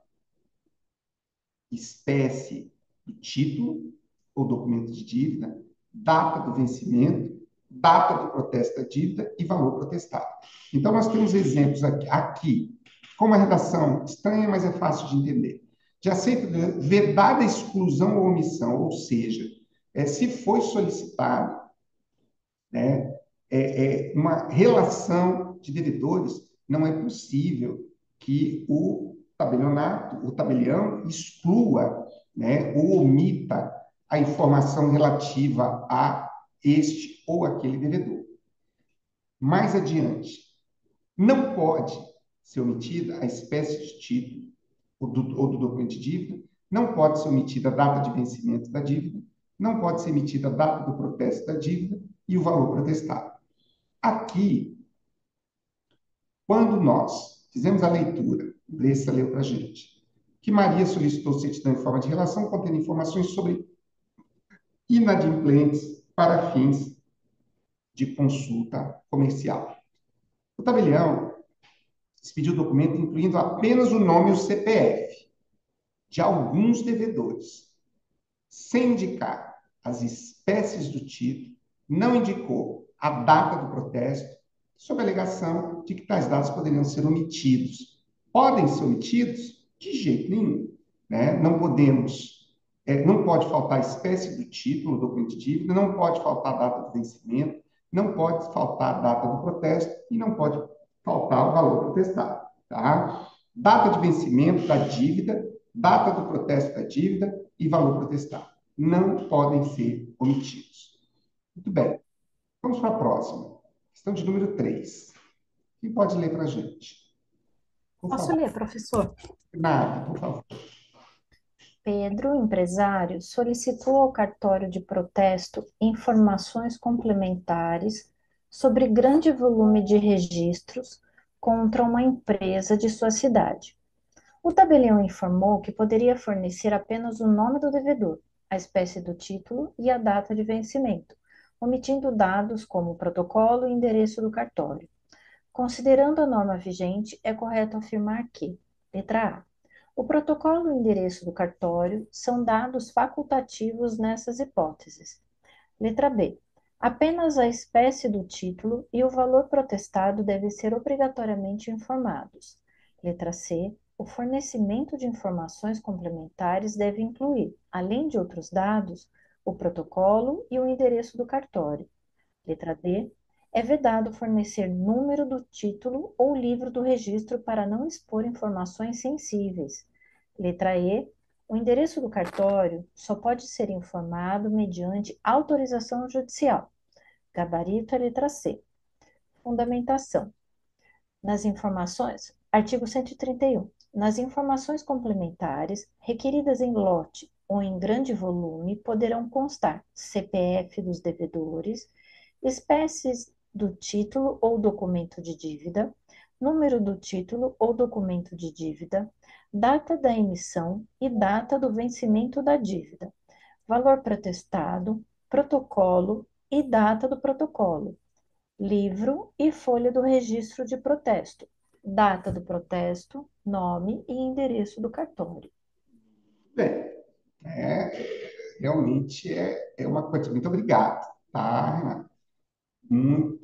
Speaker 1: espécie do título ou documento de dívida, data do vencimento, data do protesto da dívida e valor protestado. Então, nós temos exemplos aqui com uma redação estranha, mas é fácil de entender. De aceito, vedada exclusão ou omissão, ou seja, se foi solicitado, né, uma relação de devedores, não é possível que o tabelionato, o tabelião, exclua, né, ou omita a informação relativa a este ou aquele devedor. Mais adiante, não pode ser omitida a espécie de título ou do documento de dívida, não pode ser omitida a data de vencimento da dívida, não pode ser emitida a data do protesto da dívida e o valor protestado. Aqui, quando nós fizemos a leitura, Andressa leu para a gente, que Maria solicitou certidão em forma de relação contendo informações sobre inadimplentes para fins de consulta comercial. O tabelião expediu o documento incluindo apenas o nome e o CPF de alguns devedores, sem indicar as espécies do título, não indicou a data do protesto, sob a alegação de que tais dados poderiam ser omitidos. Podem ser omitidos? De jeito nenhum. Né? Não podemos, não pode faltar a espécie do título, do documento de dívida, não pode faltar a data do vencimento, não pode faltar a data do protesto e não pode faltar o valor protestado. Tá? Data de vencimento da dívida, data do protesto da dívida e valor protestado. Não podem ser omitidos. Muito bem. Vamos para a próxima. Questão de número 3. Quem pode ler para a gente? Por
Speaker 5: Posso
Speaker 1: favor.
Speaker 5: ler, professor?
Speaker 1: Nada, por favor.
Speaker 5: Pedro, empresário, solicitou ao cartório de protesto informações complementares sobre grande volume de registros contra uma empresa de sua cidade. O tabelião informou que poderia fornecer apenas o nome do devedor, a espécie do título e a data de vencimento, omitindo dados como o protocolo e endereço do cartório. Considerando a norma vigente, é correto afirmar que, letra A, o protocolo e o endereço do cartório são dados facultativos nessas hipóteses. Letra B, apenas a espécie do título e o valor protestado devem ser obrigatoriamente informados. Letra C, o fornecimento de informações complementares deve incluir, além de outros dados, o protocolo e o endereço do cartório. Letra D, é vedado fornecer número do título ou livro do registro para não expor informações sensíveis. Letra E, o endereço do cartório só pode ser informado mediante autorização judicial. Gabarito é letra C. Fundamentação. Nas informações, artigo 131. Nas informações complementares requeridas em lote ou em grande volume poderão constar CPF dos devedores, espécies do título ou documento de dívida, número do título ou documento de dívida, data da emissão e data do vencimento da dívida, valor protestado, protocolo e data do protocolo, livro e folha do registro de protesto, data do protesto, nome e endereço do cartório.
Speaker 1: Bem, realmente é uma coisa. Muito obrigado, tá, Renato?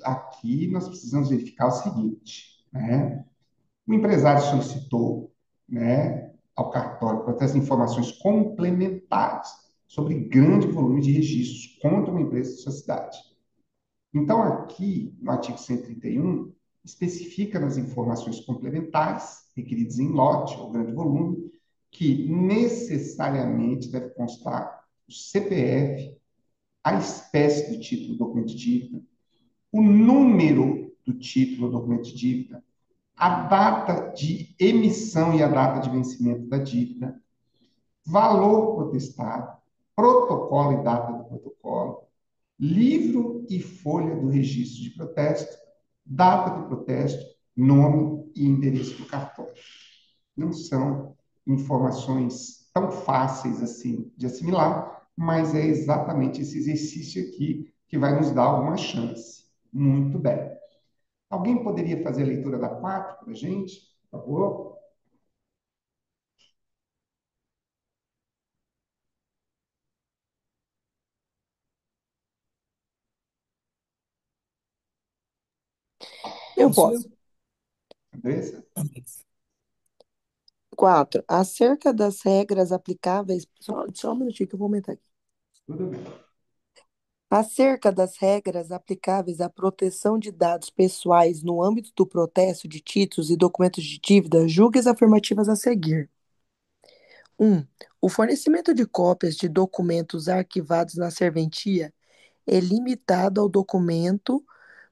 Speaker 1: Aqui nós precisamos verificar o seguinte, né? O empresário solicitou, né, ao cartório protesto de informações complementares sobre grande volume de registros contra uma empresa de sua cidade. Então, aqui, no artigo 131, especifica nas informações complementares, requeridas em lote ou grande volume, que necessariamente deve constar o CPF, a espécie do título do documento de dívida, o número do título do documento de dívida, a data de emissão e a data de vencimento da dívida, valor protestado, protocolo e data do protocolo, livro e folha do registro de protesto, data do protesto, nome e endereço do cartório. Não são informações tão fáceis assim de assimilar, mas é exatamente esse exercício aqui que vai nos dar alguma chance. Muito bem. Alguém poderia fazer a leitura da 4 para a gente, por favor?
Speaker 4: Eu
Speaker 2: Posso ler?
Speaker 4: posso.
Speaker 1: Andressa?
Speaker 4: 4. Acerca das regras aplicáveis. Só um minutinho que eu vou aumentar aqui.
Speaker 1: Tudo bem.
Speaker 4: Acerca das regras aplicáveis à proteção de dados pessoais no âmbito do protesto de títulos e documentos de dívida, julgue as afirmativas a seguir. 1. O fornecimento de cópias de documentos arquivados na serventia é limitado ao documento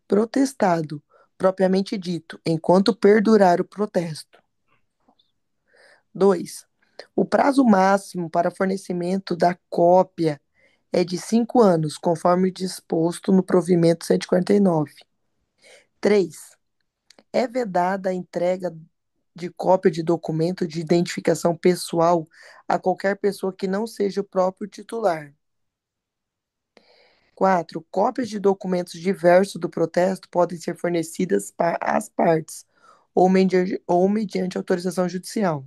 Speaker 4: protestado, propriamente dito, enquanto perdurar o protesto. 2. O prazo máximo para fornecimento da cópia é de 5 anos, conforme disposto no provimento 149. 3. É vedada a entrega de cópia de documento de identificação pessoal a qualquer pessoa que não seja o próprio titular. 4. Cópias de documentos diversos do protesto podem ser fornecidas às partes ou mediante autorização judicial.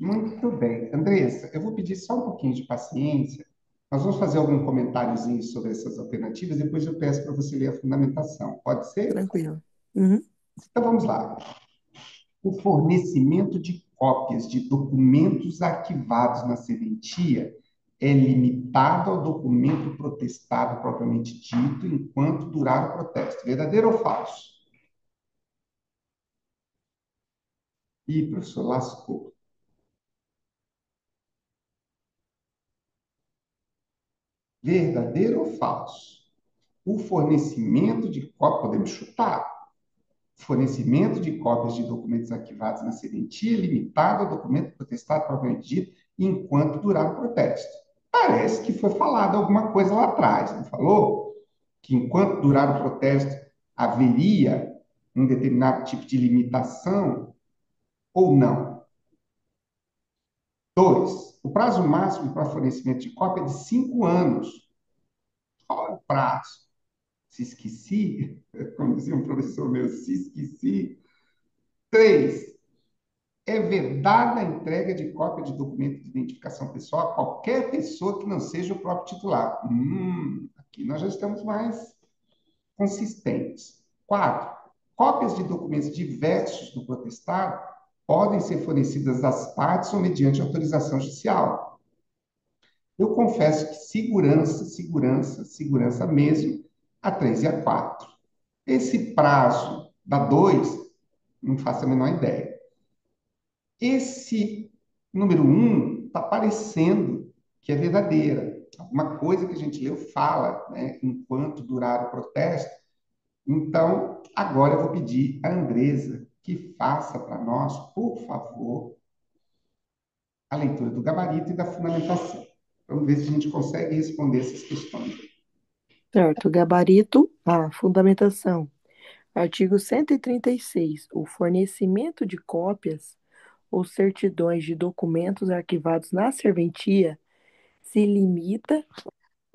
Speaker 1: Muito bem. Andressa, eu vou pedir só um pouquinho de paciência. Nós vamos fazer algum comentáriozinho sobre essas alternativas, depois eu peço para você ler a fundamentação. Pode ser?
Speaker 4: Tranquilo. Uhum.
Speaker 1: Então vamos lá. O fornecimento de cópias de documentos arquivados na serventia é limitado ao documento protestado propriamente dito enquanto durar o protesto. Verdadeiro ou falso? Ih, professor, lascou. Verdadeiro ou falso? O fornecimento de cópias, podemos chutar, fornecimento de cópias de documentos arquivados na serventia é limitado ao documento protestado propriamente dito enquanto durar o protesto. Parece que foi falado alguma coisa lá atrás, não falou? Que enquanto durar o protesto haveria um determinado tipo de limitação ou não. 2. O prazo máximo para fornecimento de cópia é de 5 anos. Qual é o prazo? Se esqueci, como dizia um professor meu, se esqueci. 3. É vedada a entrega de cópia de documento de identificação pessoal a qualquer pessoa que não seja o próprio titular. Aqui nós já estamos mais consistentes. 4. Cópias de documentos diversos do protestado podem ser fornecidas às partes ou mediante autorização judicial. Eu confesso que segurança mesmo, a 3 e a 4. Esse prazo da 2, não faço a menor ideia. Esse número 1 está parecendo que é verdadeira. Alguma coisa que a gente leu fala, né, enquanto durar o protesto. Então, agora eu vou pedir a Andresa que faça para nós, por favor, a leitura do gabarito e da fundamentação. Vamos ver se a gente consegue responder essas questões.
Speaker 4: Certo. Gabarito A. Fundamentação. Artigo 136. O fornecimento de cópias ou certidões de documentos arquivados na serventia se limita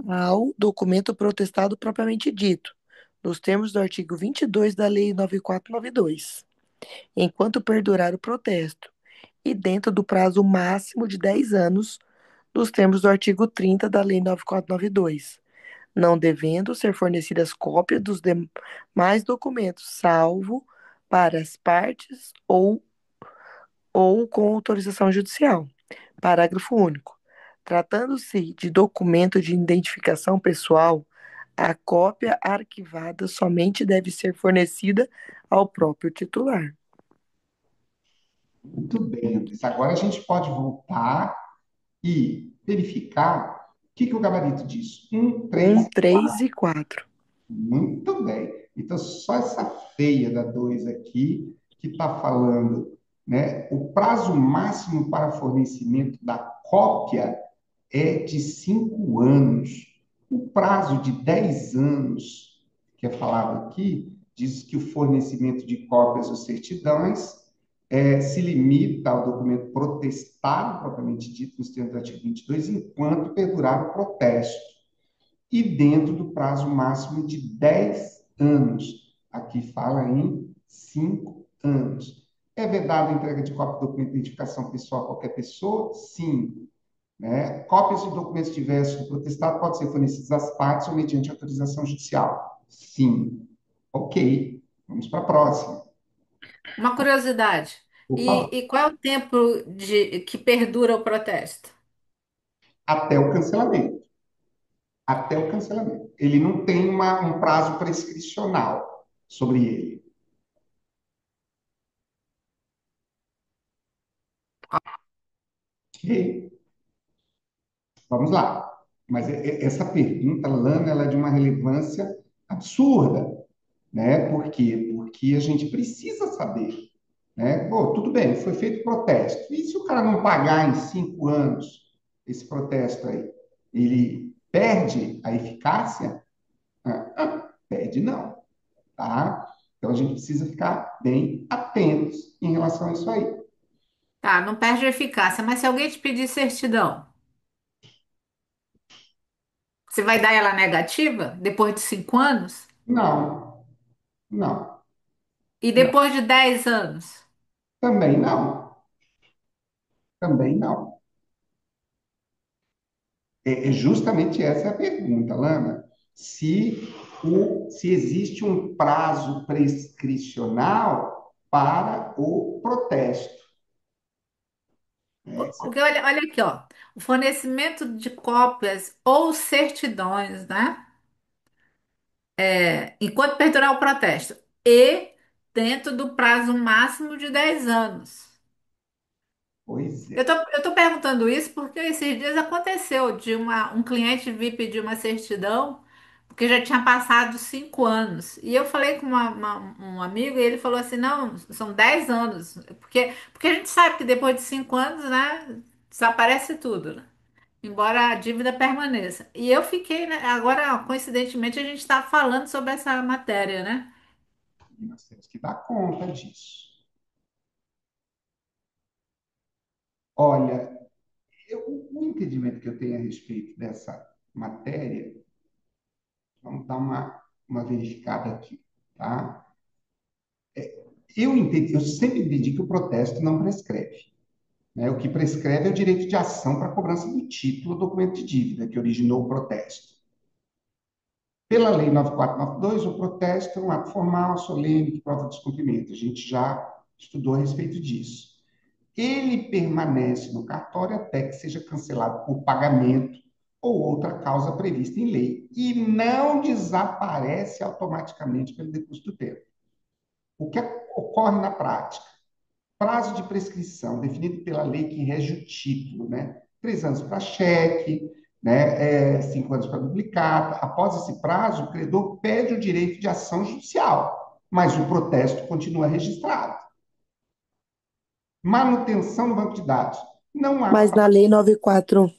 Speaker 4: ao documento protestado propriamente dito, nos termos do artigo 22 da Lei 9492, enquanto perdurar o protesto, e dentro do prazo máximo de 10 anos, nos termos do artigo 30 da Lei 9492, não devendo ser fornecidas cópias dos demais documentos, salvo para as partes ou com autorização judicial. Parágrafo único. Tratando-se de documento de identificação pessoal, a cópia arquivada somente deve ser fornecida ao próprio titular.
Speaker 1: Muito bem, Andressa. Agora a gente pode voltar e verificar o que que o gabarito diz. Um,
Speaker 4: Um,
Speaker 1: três,
Speaker 4: três e quatro.
Speaker 1: muito bem. Então, só essa feia da 2 aqui, que está falando, né? O prazo máximo para fornecimento da cópia é de 5 anos. O prazo de 10 anos, que é falado aqui, diz que o fornecimento de cópias ou certidões se limita ao documento protestado, propriamente dito, nos termos do artigo 22, enquanto perdurar o protesto e dentro do prazo máximo de 10 anos. Aqui fala em 5 anos. É vedada a entrega de cópia de documento de identificação pessoal a qualquer pessoa? Sim. Né? Cópias de documentos diversos do protestado podem ser fornecidas às partes ou mediante autorização judicial? Sim. Ok. Vamos para a próxima.
Speaker 3: Uma curiosidade.
Speaker 1: Opa.
Speaker 3: E qual é o tempo que perdura o protesto?
Speaker 1: Até o cancelamento. Até o cancelamento. Ele não tem um prazo prescricional sobre ele. Ok? Vamos lá. Mas essa pergunta, Lana, ela é de uma relevância absurda, né? Por quê? Porque a gente precisa saber, né? Pô, tudo bem, foi feito protesto. E se o cara não pagar em 5 anos esse protesto aí, ele perde a eficácia? Perde não, tá? Então a gente precisa ficar bem atentos em relação a isso aí.
Speaker 3: Tá, não perde a eficácia, mas se alguém te pedir certidão, você vai dar ela negativa depois de 5 anos?
Speaker 1: Não, não,
Speaker 3: E
Speaker 1: não.
Speaker 3: depois de 10 anos?
Speaker 1: Também não, também não. É justamente essa a pergunta, Lana. Se existe um prazo prescricional para o protesto. Essa
Speaker 3: Porque olha aqui, ó, o fornecimento de cópias ou certidões, né? Enquanto perdurar o protesto e dentro do prazo máximo de 10 anos.
Speaker 1: pois
Speaker 3: Eu
Speaker 1: é.
Speaker 3: tô perguntando isso porque esses dias aconteceu de um cliente vir pedir uma certidão, porque já tinha passado 5 anos. E eu falei com um amigo e ele falou assim: não, são 10 anos. Porque a gente sabe que depois de 5 anos, né, desaparece tudo, né? Embora a dívida permaneça. E eu fiquei, né, agora, coincidentemente, a gente está falando sobre essa matéria, né?
Speaker 1: E nós temos que dar conta disso. Olha, o entendimento que eu tenho a respeito dessa matéria, vamos dar uma verificada aqui, tá? Eu sempre entendi que o protesto não prescreve. Né? O que prescreve é o direito de ação para cobrança do título ou documento de dívida que originou o protesto. Pela Lei 9492, o protesto é um ato formal, solene, que prova descumprimento. A gente já estudou a respeito disso. Ele permanece no cartório até que seja cancelado por pagamento ou outra causa prevista em lei e não desaparece automaticamente pelo decurso do tempo. O que ocorre na prática? Prazo de prescrição definido pela lei que rege o título, né? 3 anos para cheque, né? 5 anos para duplicata. Após esse prazo, o credor perde o direito de ação judicial, mas o protesto continua registrado. Manutenção no banco de dados. Não há.
Speaker 4: Mas na Lei 94,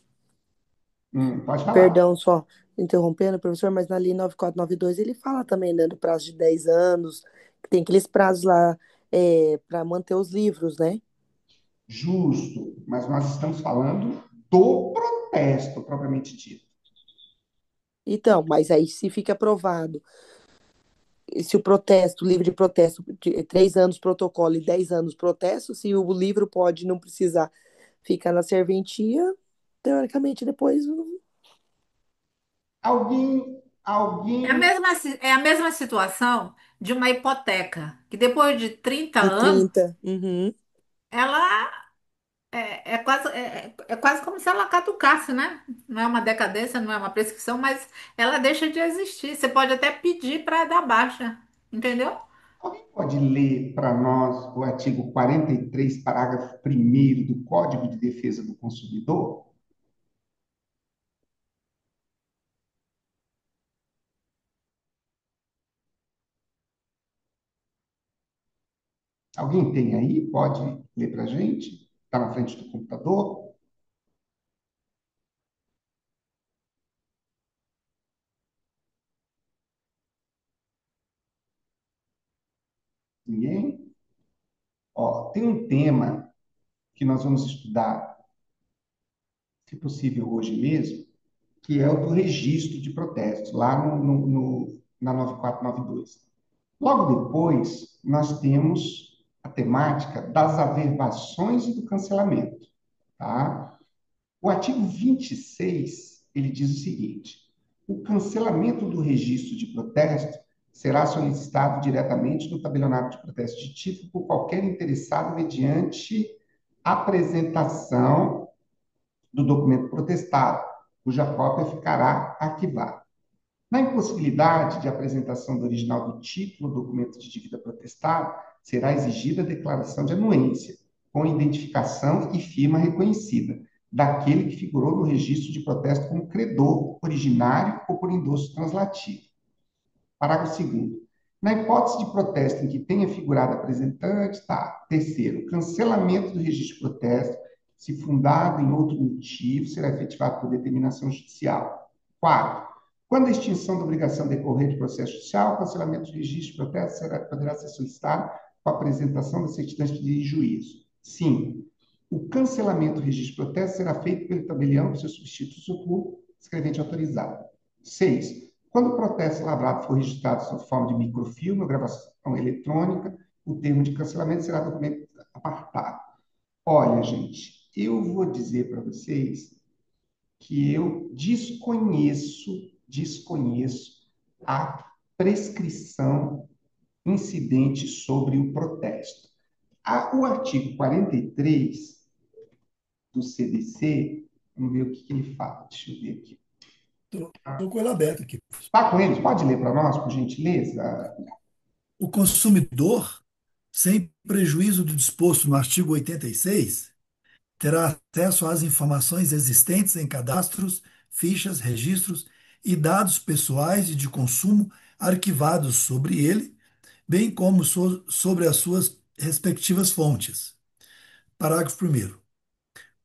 Speaker 1: Pode falar.
Speaker 4: perdão só interrompendo, professor, mas na Lei 9492 ele fala também, né, do prazo de 10 anos, que tem aqueles prazos lá para manter os livros, né?
Speaker 1: Justo, mas nós estamos falando do protesto propriamente dito.
Speaker 4: Então, mas aí se fica aprovado, se o protesto, o livro de protesto, de 3 anos protocolo e 10 anos protesto, se o livro pode não precisar ficar na serventia, teoricamente depois
Speaker 1: Alguém,
Speaker 3: É a
Speaker 1: alguém,
Speaker 3: mesma, é a mesma situação de uma hipoteca, que depois de 30
Speaker 4: de
Speaker 3: anos,
Speaker 4: 30. Uhum.
Speaker 3: ela é quase como se ela caducasse, né? Não é uma decadência, não é uma prescrição, mas ela deixa de existir. Você pode até pedir para dar baixa, entendeu?
Speaker 1: Alguém pode ler para nós o artigo 43, parágrafo 1º do Código de Defesa do Consumidor? Alguém tem aí? Pode ler para a gente? Está na frente do computador? Ninguém? Ó, tem um tema que nós vamos estudar, se possível hoje mesmo, que é o do registro de protestos, lá na 9492. Logo depois, nós temos a temática das averbações e do cancelamento, tá? O artigo 26, ele diz o seguinte: o cancelamento do registro de protesto será solicitado diretamente no tabelionato de protesto de título por qualquer interessado mediante apresentação do documento protestado, cuja cópia ficará arquivada. Na impossibilidade de apresentação do original do título ou documento de dívida protestado, será exigida a declaração de anuência, com identificação e firma reconhecida, daquele que figurou no registro de protesto como credor, originário ou por endosso translativo. Parágrafo 2º. Na hipótese de protesto em que tenha figurado apresentante, tá. Terceiro, cancelamento do registro de protesto, se fundado em outro motivo, será efetivado por determinação judicial. Quarto, quando a extinção da obrigação decorrer de processo judicial, o cancelamento do registro de protesto poderá ser solicitado com a apresentação da certidão de juízo. Cinco, o cancelamento do registro de protesto será feito pelo tabelião do seu substituto ou escrevente autorizado. Seis, quando o protesto lavrado for registrado sob forma de microfilme ou gravação eletrônica, o termo de cancelamento será documento apartado. Olha, gente, eu vou dizer para vocês que eu desconheço a prescrição incidente sobre o protesto. O artigo 43 do CDC, vamos ver o que ele fala. Deixa eu ver aqui.
Speaker 2: Estou com ele aberto aqui.
Speaker 1: Está com ele? Pode ler para nós, por gentileza?
Speaker 2: O consumidor, sem prejuízo do disposto no artigo 86, terá acesso às informações existentes em cadastros, fichas, registros e dados pessoais e de consumo arquivados sobre ele, bem como sobre as suas respectivas fontes. Parágrafo 1º.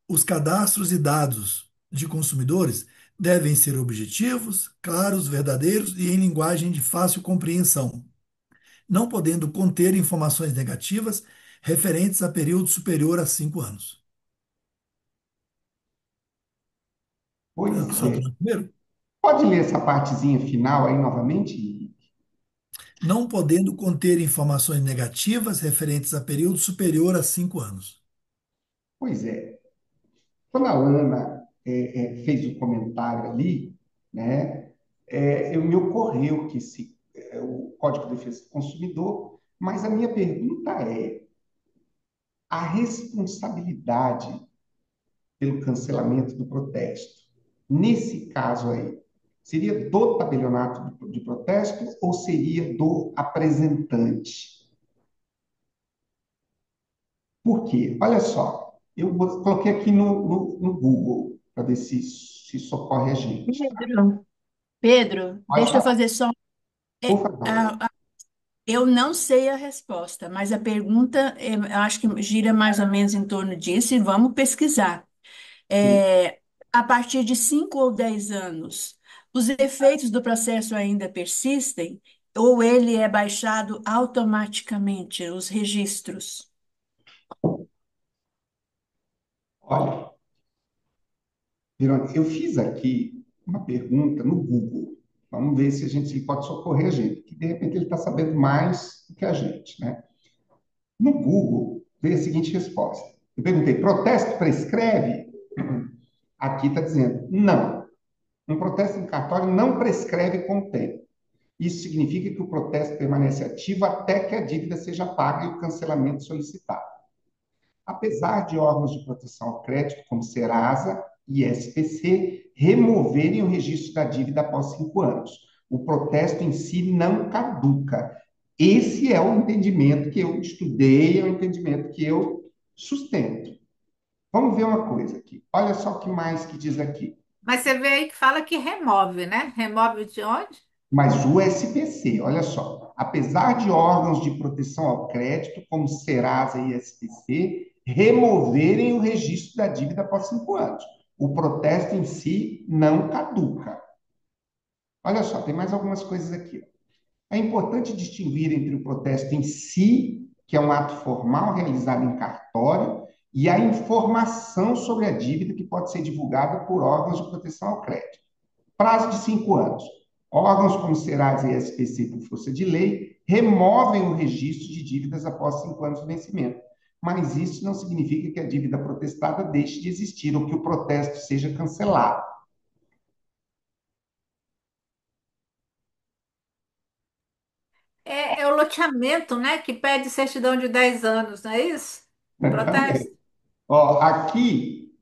Speaker 2: Os cadastros e dados de consumidores devem ser objetivos, claros, verdadeiros e em linguagem de fácil compreensão, não podendo conter informações negativas referentes a período superior a 5 anos.
Speaker 1: Pois
Speaker 2: Só estou
Speaker 1: é.
Speaker 2: no primeiro?
Speaker 1: Pode ler essa partezinha final aí novamente?
Speaker 2: Não podendo conter informações negativas referentes a período superior a 5 anos.
Speaker 1: Pois é. Quando a Ana fez o comentário ali, né, me ocorreu que o Código de Defesa do Consumidor, mas a minha pergunta é: a responsabilidade pelo cancelamento do protesto, nesse caso aí, seria do tabelionato de protesto ou seria do apresentante? Por quê? Olha só, eu coloquei aqui no Google para ver se socorre a gente.
Speaker 6: Pedro, Pedro,
Speaker 1: Pode
Speaker 6: deixa eu
Speaker 1: falar,
Speaker 6: fazer só.
Speaker 1: por
Speaker 6: é,
Speaker 1: favor.
Speaker 6: eu não sei a resposta, mas a pergunta, eu acho que gira mais ou menos em torno disso e vamos pesquisar.
Speaker 1: Sim.
Speaker 6: A partir de 5 ou 10 anos, os efeitos do processo ainda persistem ou ele é baixado automaticamente, os registros?
Speaker 1: Olha, Verônica, eu fiz aqui uma pergunta no Google. Vamos ver se ele pode socorrer a gente, que de repente ele está sabendo mais do que a gente, né? No Google veio a seguinte resposta. Eu perguntei: protesto prescreve? Aqui está dizendo: não. Um protesto em cartório não prescreve com o tempo. Isso significa que o protesto permanece ativo até que a dívida seja paga e o cancelamento solicitado. apesar de órgãos de proteção ao crédito, como Serasa e SPC, removerem o registro da dívida após 5 anos. O protesto em si não caduca. Esse é o entendimento que eu estudei, é o entendimento que eu sustento. Vamos ver uma coisa aqui. Olha só o que mais que diz aqui.
Speaker 3: Mas você vê aí que fala que remove, né? Remove de onde?
Speaker 1: Mas o SPC, olha só, apesar de órgãos de proteção ao crédito, como Serasa e SPC, removerem o registro da dívida após 5 anos, o protesto em si não caduca. Olha só, tem mais algumas coisas aqui. É importante distinguir entre o protesto em si, que é um ato formal realizado em cartório, e a informação sobre a dívida que pode ser divulgada por órgãos de proteção ao crédito. Prazo de 5 anos. Órgãos como Serasa e SPC, por força de lei, removem o registro de dívidas após 5 anos do vencimento. Mas isso não significa que a dívida protestada deixe de existir ou que o protesto seja cancelado.
Speaker 3: É o loteamento, né? Que pede certidão de 10 anos, não é isso? O protesto?
Speaker 1: Também. Ó, aqui,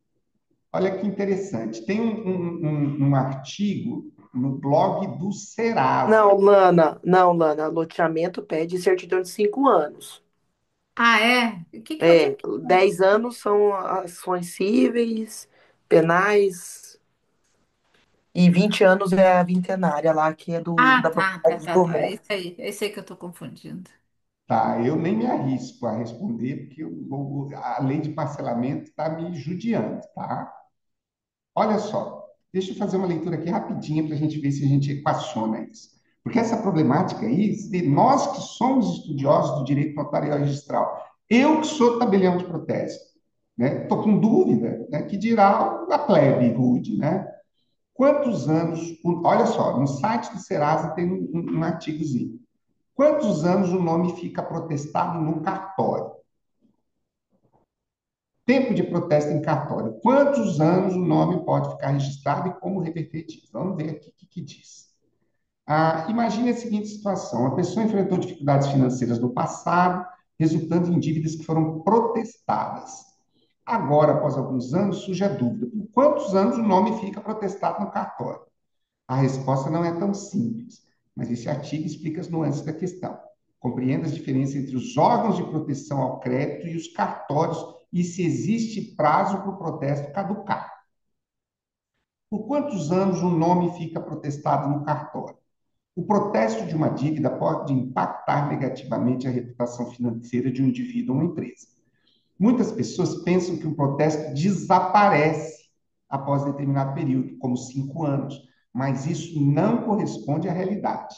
Speaker 1: olha que interessante. Tem um artigo no blog do Serasa.
Speaker 4: Não, Lana, loteamento pede certidão de 5 anos.
Speaker 3: Ah, é? O que
Speaker 4: É,
Speaker 3: que é
Speaker 4: 10
Speaker 3: isso?
Speaker 4: anos são ações cíveis, penais, e 20 anos é a vintenária lá, que é da propriedade do
Speaker 3: Tá.
Speaker 4: REF.
Speaker 3: É isso aí que eu estou confundindo.
Speaker 1: Tá, eu nem me arrisco a responder, porque a lei de parcelamento está me judiando, tá? Olha só, deixa eu fazer uma leitura aqui rapidinha para a gente ver se a gente equaciona isso. Porque essa problemática aí, de nós que somos estudiosos do direito notarial e registral, eu que sou tabelião de protesto, né? Estou com dúvida, né? Que dirá a plebe rude, né? Quantos anos, olha só, no site do Serasa tem um artigozinho. Quantos anos o nome fica protestado no cartório? Tempo de protesto em cartório. Quantos anos o nome pode ficar registrado e como reverter disso? Vamos ver aqui o que diz. Imagine a seguinte situação: a pessoa enfrentou dificuldades financeiras no passado, resultando em dívidas que foram protestadas. Agora, após alguns anos, surge a dúvida: por quantos anos o nome fica protestado no cartório? A resposta não é tão simples, mas esse artigo explica as nuances da questão. Compreenda as diferenças entre os órgãos de proteção ao crédito e os cartórios e se existe prazo para o protesto caducar. Por quantos anos o nome fica protestado no cartório? O protesto de uma dívida pode impactar negativamente a reputação financeira de um indivíduo ou uma empresa. Muitas pessoas pensam que um protesto desaparece após determinado período, como 5 anos, mas isso não corresponde à realidade.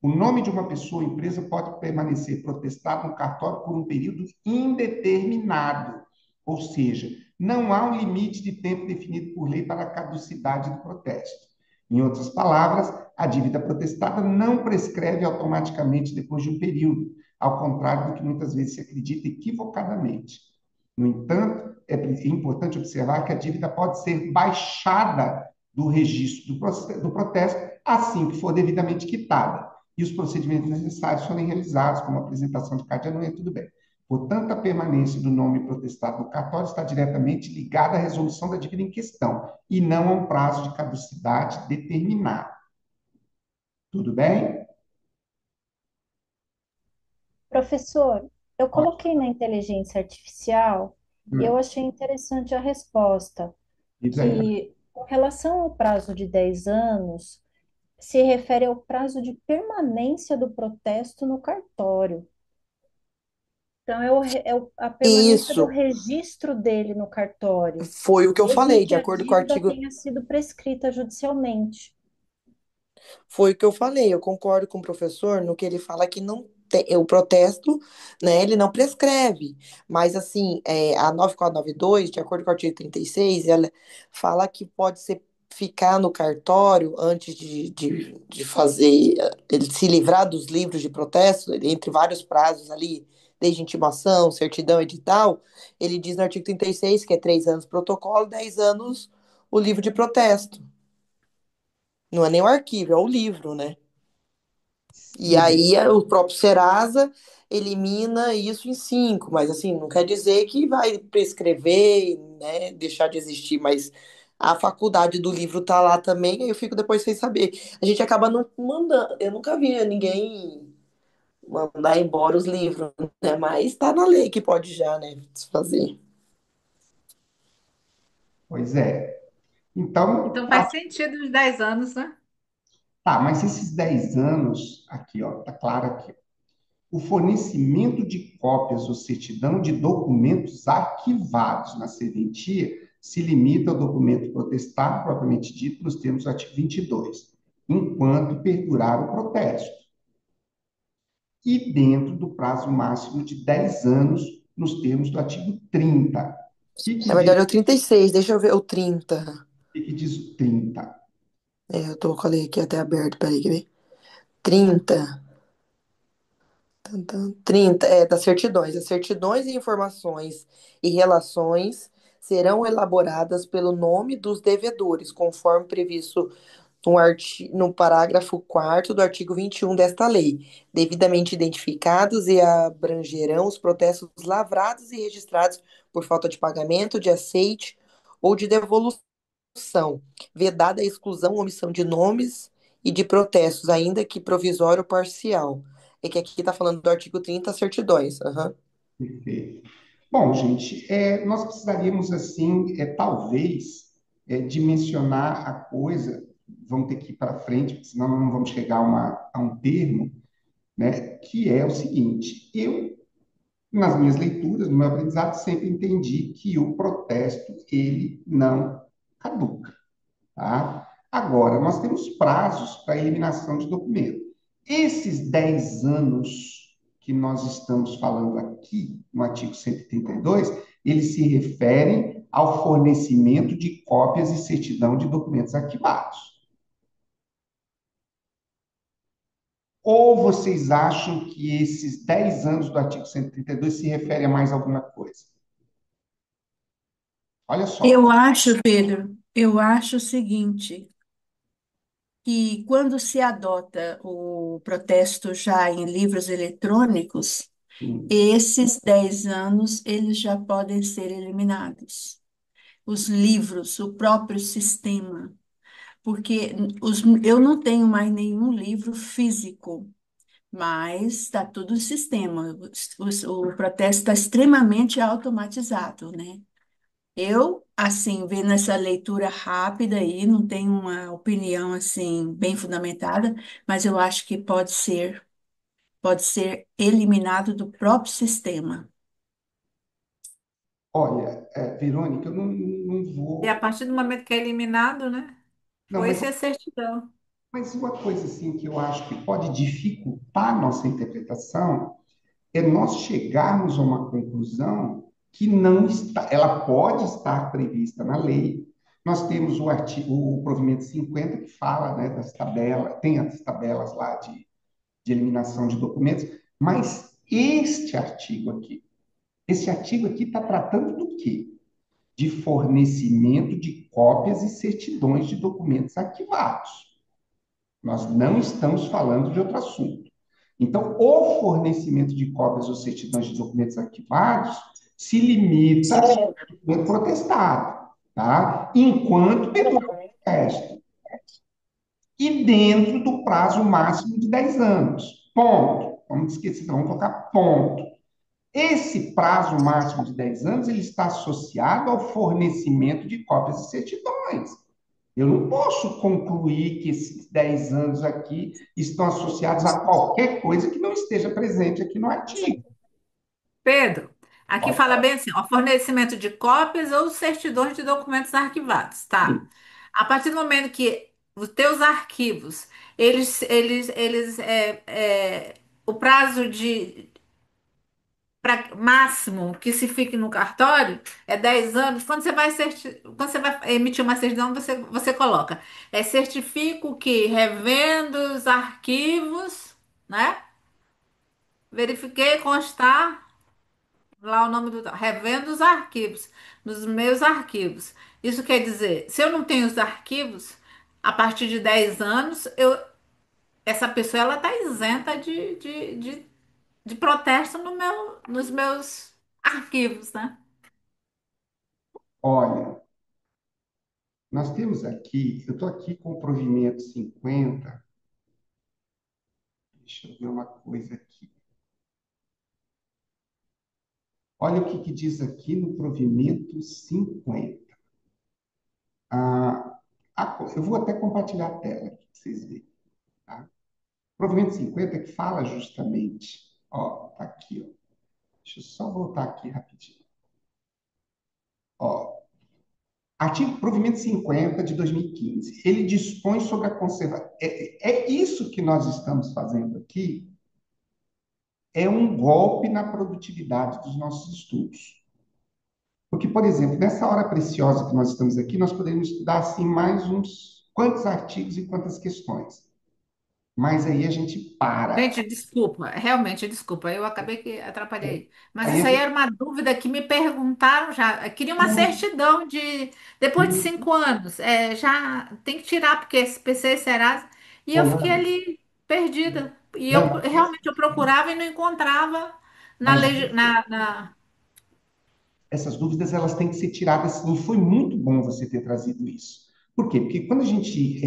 Speaker 1: O nome de uma pessoa ou empresa pode permanecer protestado no cartório por um período indeterminado, ou seja, não há um limite de tempo definido por lei para a caducidade do protesto. Em outras palavras, a dívida protestada não prescreve automaticamente depois de um período, ao contrário do que muitas vezes se acredita equivocadamente. No entanto, é importante observar que a dívida pode ser baixada do registro do protesto assim que for devidamente quitada e os procedimentos necessários forem realizados, como apresentação de carta de anuência, tudo bem. Portanto, a permanência do nome protestado no cartório está diretamente ligada à resolução da dívida em questão e não a um prazo de caducidade determinado. Tudo bem?
Speaker 5: Professor, eu
Speaker 1: Olha,
Speaker 5: coloquei na inteligência artificial e eu achei interessante a resposta,
Speaker 1: diz aí.
Speaker 5: que com relação ao prazo de 10 anos, se refere ao prazo de permanência do protesto no cartório. Então, a permanência do
Speaker 4: Isso
Speaker 5: registro dele no cartório,
Speaker 4: foi o que eu
Speaker 5: mesmo
Speaker 4: falei,
Speaker 5: que
Speaker 4: de
Speaker 5: a
Speaker 4: acordo com o
Speaker 5: dívida
Speaker 4: artigo.
Speaker 5: tenha sido prescrita judicialmente.
Speaker 4: Foi o que eu falei. Eu concordo com o professor no que ele fala que não tem, o protesto, né, ele não prescreve. Mas, assim, a 9492, de acordo com o artigo 36, ela fala que pode ser ficar no cartório antes de fazer, ele se livrar dos livros de protesto, entre vários prazos ali, desde intimação, certidão, edital, ele diz no artigo 36 que é 3 anos protocolo, 10 anos o livro de protesto. Não é nem o arquivo, é o livro, né? E
Speaker 1: Sim,
Speaker 4: aí o próprio Serasa, elimina isso em 5, mas assim, não quer dizer que vai prescrever, né, deixar de existir, mas a faculdade do livro tá lá também, aí eu fico depois sem saber. A gente acaba não mandando, eu nunca vi ninguém mandar embora os livros, né, mas tá na lei que pode já, né, desfazer.
Speaker 1: Pois é. Então,
Speaker 3: Então faz sentido os 10 anos, né?
Speaker 1: tá, mas esses 10 anos, aqui, ó, tá claro aqui. O fornecimento de cópias ou certidão de documentos arquivados na serventia se limita ao documento protestado, propriamente dito, nos termos do artigo 22, enquanto perdurar o protesto, e dentro do prazo máximo de 10 anos, nos termos do artigo 30.
Speaker 4: Na verdade é o 36, deixa eu ver o 30.
Speaker 1: Que diz o 30?
Speaker 4: Eu tô com a lei aqui até aberto, peraí, quer ver? 30. 30 das certidões. As certidões e informações e relações serão elaboradas pelo nome dos devedores, conforme previsto no parágrafo 4º do artigo 21 desta lei, devidamente identificados e abrangerão os protestos lavrados e registrados por falta de pagamento, de aceite ou de devolução, vedada a exclusão ou omissão de nomes e de protestos, ainda que provisório ou parcial. É que aqui está falando do artigo 30, certidões. Aham.
Speaker 1: Perfeito. Bom, gente, nós precisaríamos, assim, talvez, dimensionar a coisa, vamos ter que ir para frente, porque senão não vamos chegar a um termo, né, que é o seguinte: eu, nas minhas leituras, no meu aprendizado, sempre entendi que o protesto, ele não caduca. Tá? Agora, nós temos prazos para eliminação de documento. Esses 10 anos que nós estamos falando aqui, no artigo 132, eles se referem ao fornecimento de cópias e certidão de documentos arquivados. Ou vocês acham que esses 10 anos do artigo 132 se referem a mais alguma coisa? Olha
Speaker 6: Eu
Speaker 1: só.
Speaker 6: acho, Pedro, eu acho o seguinte, que quando se adota o protesto já em livros eletrônicos, esses 10 anos eles já podem ser eliminados. Os livros, o próprio sistema, porque eu não tenho mais nenhum livro físico, mas está tudo no sistema. O protesto está extremamente automatizado, né? Eu, assim, vendo essa leitura rápida aí, não tenho uma opinião, assim, bem fundamentada, mas eu acho que pode ser eliminado do próprio sistema.
Speaker 1: Olha, Verônica, eu não
Speaker 3: E a
Speaker 1: vou.
Speaker 3: partir do momento que é eliminado, né?
Speaker 1: Não, mas
Speaker 3: Foi-se a certidão.
Speaker 1: uma coisa assim que eu acho que pode dificultar a nossa interpretação é nós chegarmos a uma conclusão que não está, ela pode estar prevista na lei. Nós temos o artigo, o provimento 50 que fala, né, das tabelas, tem as tabelas lá de eliminação de documentos, mas esse artigo aqui está tratando do quê? De fornecimento de cópias e certidões de documentos arquivados. Nós não estamos falando de outro assunto. Então, o fornecimento de cópias ou certidões de documentos arquivados se limita ao documento protestado, tá? Enquanto perdura o protesto. E dentro do prazo máximo de 10 anos. Ponto. Vamos esquecer, vamos colocar ponto. Esse prazo máximo de 10 anos ele está associado ao fornecimento de cópias e certidões. Eu não posso concluir que esses 10 anos aqui estão associados a qualquer coisa que não esteja presente aqui no artigo.
Speaker 3: Pedro, aqui fala bem assim, ó, fornecimento de cópias ou certidões de documentos arquivados, tá? A partir do momento que os teus arquivos, o prazo de máximo que se fique no cartório é 10 anos. Quando você vai emitir uma certidão, você coloca, certifico que revendo os arquivos, né? Verifiquei constar lá o nome do revendo os arquivos, nos meus arquivos. Isso quer dizer, se eu não tenho os arquivos, a partir de 10 anos, essa pessoa ela está isenta de protesto no nos meus arquivos, né?
Speaker 1: Olha, nós temos aqui, eu estou aqui com o provimento 50. Deixa eu ver uma coisa aqui. Olha o que, que diz aqui no provimento 50. Ah, eu vou até compartilhar a tela aqui, para vocês verem. Tá? Provimento 50 que fala justamente, ó, tá aqui, ó. Deixa eu só voltar aqui rapidinho. Ó, artigo provimento 50 de 2015. Ele dispõe sobre a conservação. É isso que nós estamos fazendo aqui, é um golpe na produtividade dos nossos estudos. Porque, por exemplo, nessa hora preciosa que nós estamos aqui, nós podemos estudar assim mais uns quantos artigos e quantas questões. Mas aí a gente para.
Speaker 3: Gente, desculpa, realmente desculpa, eu acabei que atrapalhei. Mas
Speaker 1: Aí a
Speaker 3: isso aí era
Speaker 1: gente,
Speaker 3: uma dúvida que me perguntaram já. Queria uma
Speaker 1: não,
Speaker 3: certidão de depois de 5 anos. Já tem que tirar, porque esse PC e Serasa. E eu fiquei
Speaker 1: Fernando,
Speaker 3: ali perdida. E eu
Speaker 1: não,
Speaker 3: realmente eu procurava e não encontrava na,
Speaker 1: mas
Speaker 3: legi- na,
Speaker 1: essas dúvidas elas têm que ser tiradas. E foi muito bom você ter trazido isso. Por quê? Porque quando a gente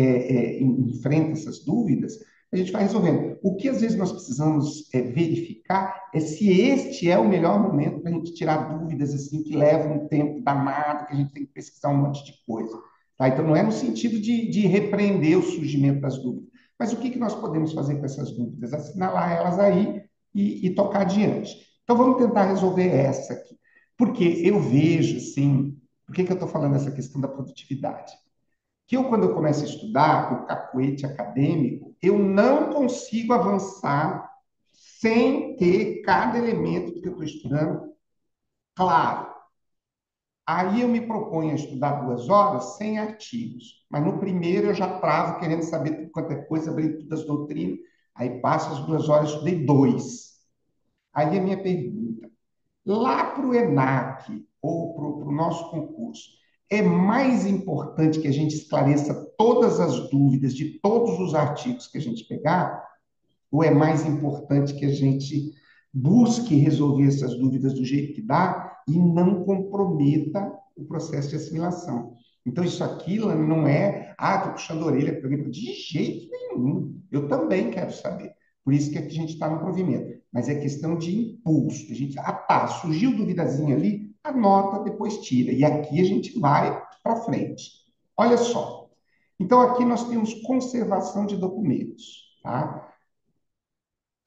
Speaker 1: enfrenta essas dúvidas, a gente vai resolvendo. O que às vezes nós precisamos verificar é se este é o melhor momento para a gente tirar dúvidas assim que levam um tempo danado, que a gente tem que pesquisar um monte de coisa. Tá? Então, não é no sentido de repreender o surgimento das dúvidas. Mas o que, que nós podemos fazer com essas dúvidas? Assinalar elas aí e tocar adiante. Então, vamos tentar resolver essa aqui. Porque eu vejo, assim, por que que eu estou falando essa questão da produtividade? Que eu, quando eu começo a estudar o cacuete acadêmico, eu não consigo avançar sem ter cada elemento do que eu estou estudando claro. Aí eu me proponho a estudar 2 horas sem artigos, mas no primeiro eu já travo querendo saber tudo quanto é coisa, abrir todas as doutrinas, aí passo as 2 horas, estudei dois. Aí a minha pergunta, lá para o ENAC ou para o nosso concurso, é mais importante que a gente esclareça todas as dúvidas de todos os artigos que a gente pegar, ou é mais importante que a gente busque resolver essas dúvidas do jeito que dá e não comprometa o processo de assimilação? Então, isso aqui não é, estou puxando a orelha para mim, de jeito nenhum. Eu também quero saber. Por isso que aqui a gente está no provimento. Mas é questão de impulso. A gente, surgiu duvidazinha ali, anota, depois tira. E aqui a gente vai para frente. Olha só. Então, aqui nós temos conservação de documentos, tá?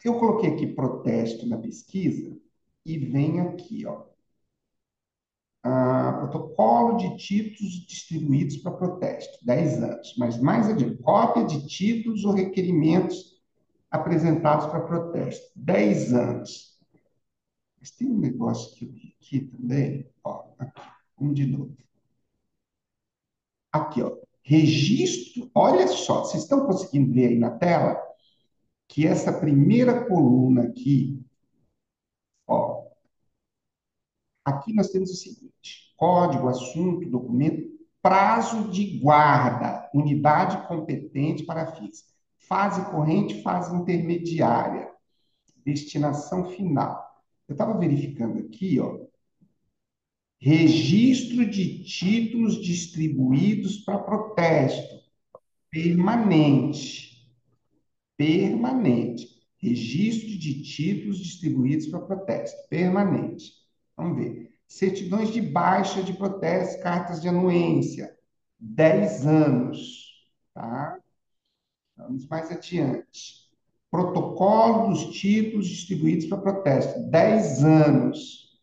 Speaker 1: Eu coloquei aqui protesto na pesquisa e vem aqui, ó, protocolo de títulos distribuídos para protesto, 10 anos. Mas mais adiante, cópia de títulos ou requerimentos apresentados para protesto, 10 anos. Mas tem um negócio que eu vi aqui também, ó, aqui, um de novo. Aqui, ó, registro, olha só, vocês estão conseguindo ver aí na tela que essa primeira coluna aqui, ó, aqui nós temos o seguinte: código, assunto, documento, prazo de guarda, unidade competente para fins. Fase corrente, fase intermediária, destinação final. Eu estava verificando aqui, ó, registro de títulos distribuídos para protesto, permanente, permanente. Registro de títulos distribuídos para protesto, permanente. Vamos ver. Certidões de baixa de protesto, cartas de anuência, 10 anos, tá? Vamos mais adiante. Protocolo dos títulos distribuídos para protesto, 10 anos.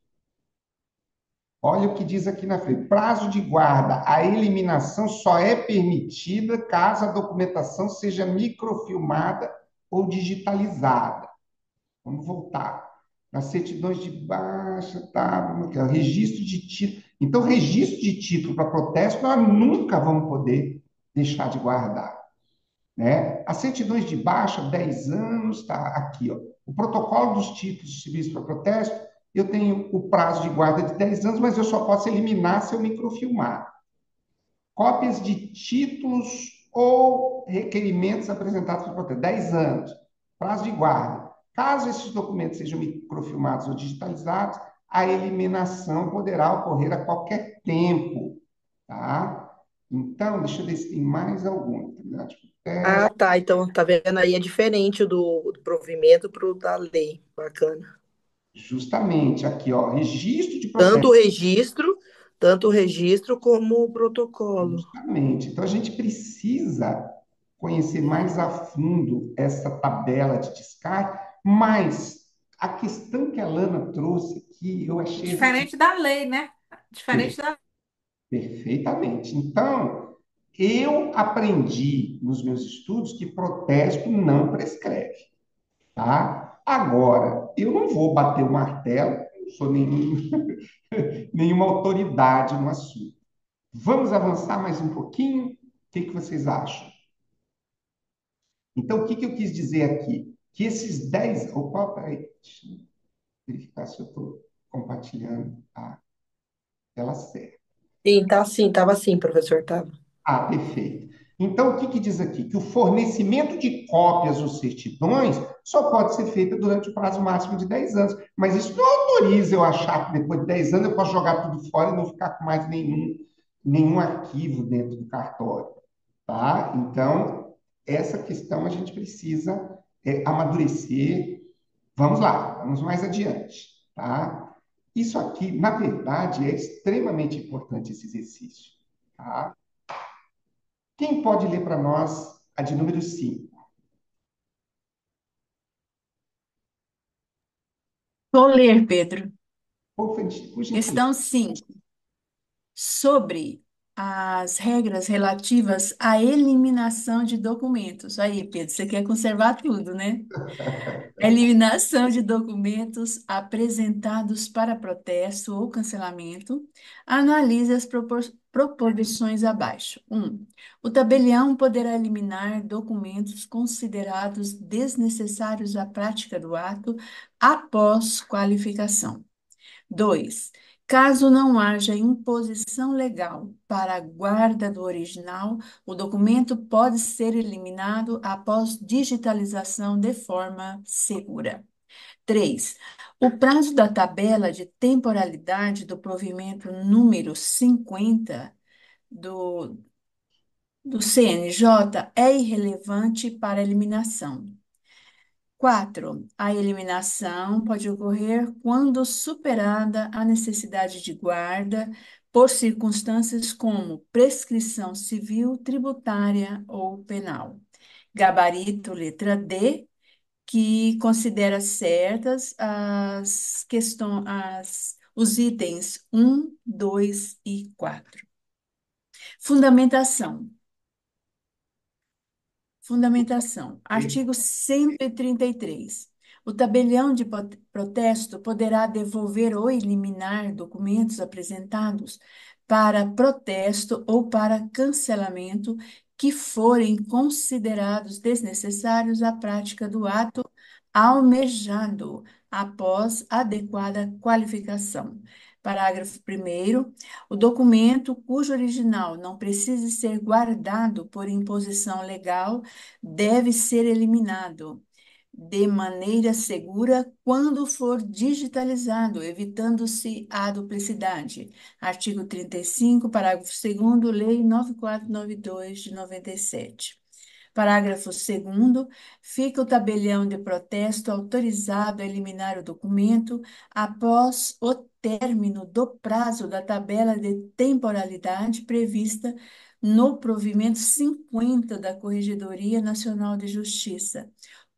Speaker 1: Olha o que diz aqui na frente. Prazo de guarda. A eliminação só é permitida caso a documentação seja microfilmada ou digitalizada. Vamos voltar. Nas certidões de baixa, tá? Vamos aqui, ó, registro de título. Então, registro de título para protesto, nós nunca vamos poder deixar de guardar, né? As certidões de baixa, 10 anos, tá aqui, ó. O protocolo dos títulos de serviço para protesto, eu tenho o prazo de guarda de 10 anos, mas eu só posso eliminar se eu microfilmar. Cópias de títulos ou requerimentos apresentados para protesto, 10 anos. Prazo de guarda. Caso esses documentos sejam microfilmados ou digitalizados, a eliminação poderá ocorrer a qualquer tempo, tá? Então, deixa eu ver se tem mais algum. Atividade de
Speaker 4: Ah,
Speaker 1: protesto.
Speaker 4: tá. Então, tá vendo aí? É diferente do provimento pro da lei. Bacana.
Speaker 1: Justamente aqui, ó, registro de
Speaker 4: Tanto o
Speaker 1: protesto.
Speaker 4: registro, tanto o registro como o protocolo.
Speaker 1: Justamente. Então, a gente precisa conhecer mais a fundo essa tabela de descarte, mas a questão que a Lana trouxe aqui, eu achei assim,
Speaker 3: Diferente da lei, né? Diferente da.
Speaker 1: perfeitamente. Então, eu aprendi nos meus estudos que protesto não prescreve, tá? Agora, eu não vou bater o martelo, não sou nenhuma autoridade no assunto. Vamos avançar mais um pouquinho? O que vocês acham? Então, o que eu quis dizer aqui? Que esses 10. Opa, peraí, deixa eu verificar se eu estou compartilhando a tela certa.
Speaker 4: Sim, tá sim, tava sim, professor, tava.
Speaker 1: Ah, perfeito. Então, o que diz aqui? Que o fornecimento de cópias ou certidões só pode ser feito durante o prazo máximo de 10 anos. Mas isso não autoriza eu achar que depois de 10 anos eu posso jogar tudo fora e não ficar com mais nenhum arquivo dentro do cartório. Tá? Então, essa questão a gente precisa amadurecer. Vamos lá, vamos mais adiante. Tá? Isso aqui, na verdade, é extremamente importante esse exercício. Tá? Quem pode ler para nós a de número 5?
Speaker 6: Vou ler, Pedro.
Speaker 1: Por gentileza.
Speaker 6: Questão 5. Sobre as regras relativas à eliminação de documentos. Aí, Pedro, você quer conservar tudo, né? Eliminação de documentos apresentados para protesto ou cancelamento. Analise as proposições abaixo. 1. O tabelião poderá eliminar documentos considerados desnecessários à prática do ato após qualificação. 2. Caso não haja imposição legal para a guarda do original, o documento pode ser eliminado após digitalização de forma segura. 3. O prazo da tabela de temporalidade do provimento número 50 do, do CNJ é irrelevante para eliminação. 4. A eliminação pode ocorrer quando superada a necessidade de guarda por circunstâncias como prescrição civil, tributária ou penal. Gabarito, letra D, que considera certas os itens 1, 2 e 4. Fundamentação. Fundamentação. Artigo 133. O tabelião de protesto poderá devolver ou eliminar documentos apresentados para protesto ou para cancelamento que forem considerados desnecessários à prática do ato almejado após adequada qualificação. Parágrafo 1º. O documento cujo original não precise ser guardado por imposição legal deve ser eliminado de maneira segura quando for digitalizado, evitando-se a duplicidade. Artigo 35, parágrafo 2º, Lei 9492 de 97. Parágrafo 2º, fica o tabelião de protesto autorizado a eliminar o documento após o término do prazo da tabela de temporalidade prevista no provimento 50 da Corregedoria Nacional de Justiça,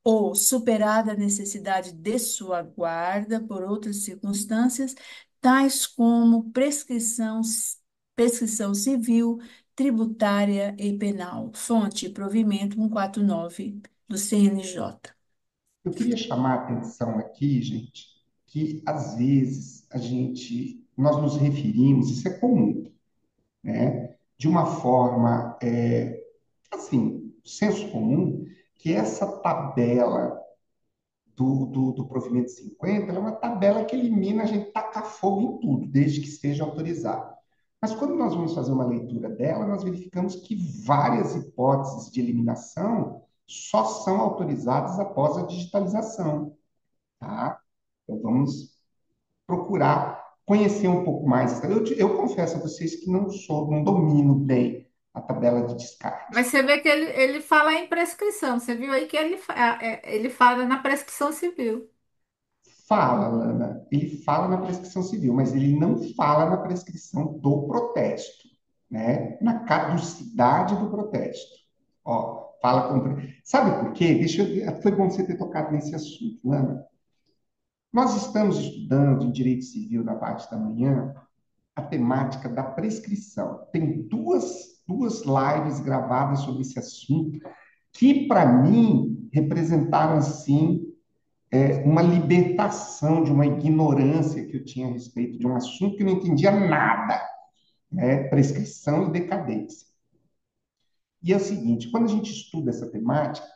Speaker 6: ou superada a necessidade de sua guarda por outras circunstâncias, tais como prescrição civil, tributária e penal. Fonte, provimento 149 do CNJ.
Speaker 1: Eu queria chamar a atenção aqui, gente, que às vezes nós nos referimos, isso é comum, né? De uma forma, assim, senso comum, que essa tabela do provimento 50, ela é uma tabela que elimina a gente tacar fogo em tudo, desde que esteja autorizado. Mas quando nós vamos fazer uma leitura dela, nós verificamos que várias hipóteses de eliminação só são autorizadas após a digitalização. tá? Então, vamos procurar conhecer um pouco mais. Eu confesso a vocês que não domino bem a tabela de descarte.
Speaker 3: Mas você vê que ele fala em prescrição. Você viu aí que ele fala na prescrição civil.
Speaker 1: Fala, Lana, ele fala na prescrição civil, mas ele não fala na prescrição do protesto, né? Na caducidade do protesto. Ó, fala com... Sabe por quê? Foi bom você ter tocado nesse assunto, Lana. Nós estamos estudando em direito civil na parte da manhã a temática da prescrição. Tem duas lives gravadas sobre esse assunto que, para mim, representaram, assim, uma libertação de uma ignorância que eu tinha a respeito de um assunto que eu não entendia nada, né? Prescrição e decadência. E é o seguinte, quando a gente estuda essa temática,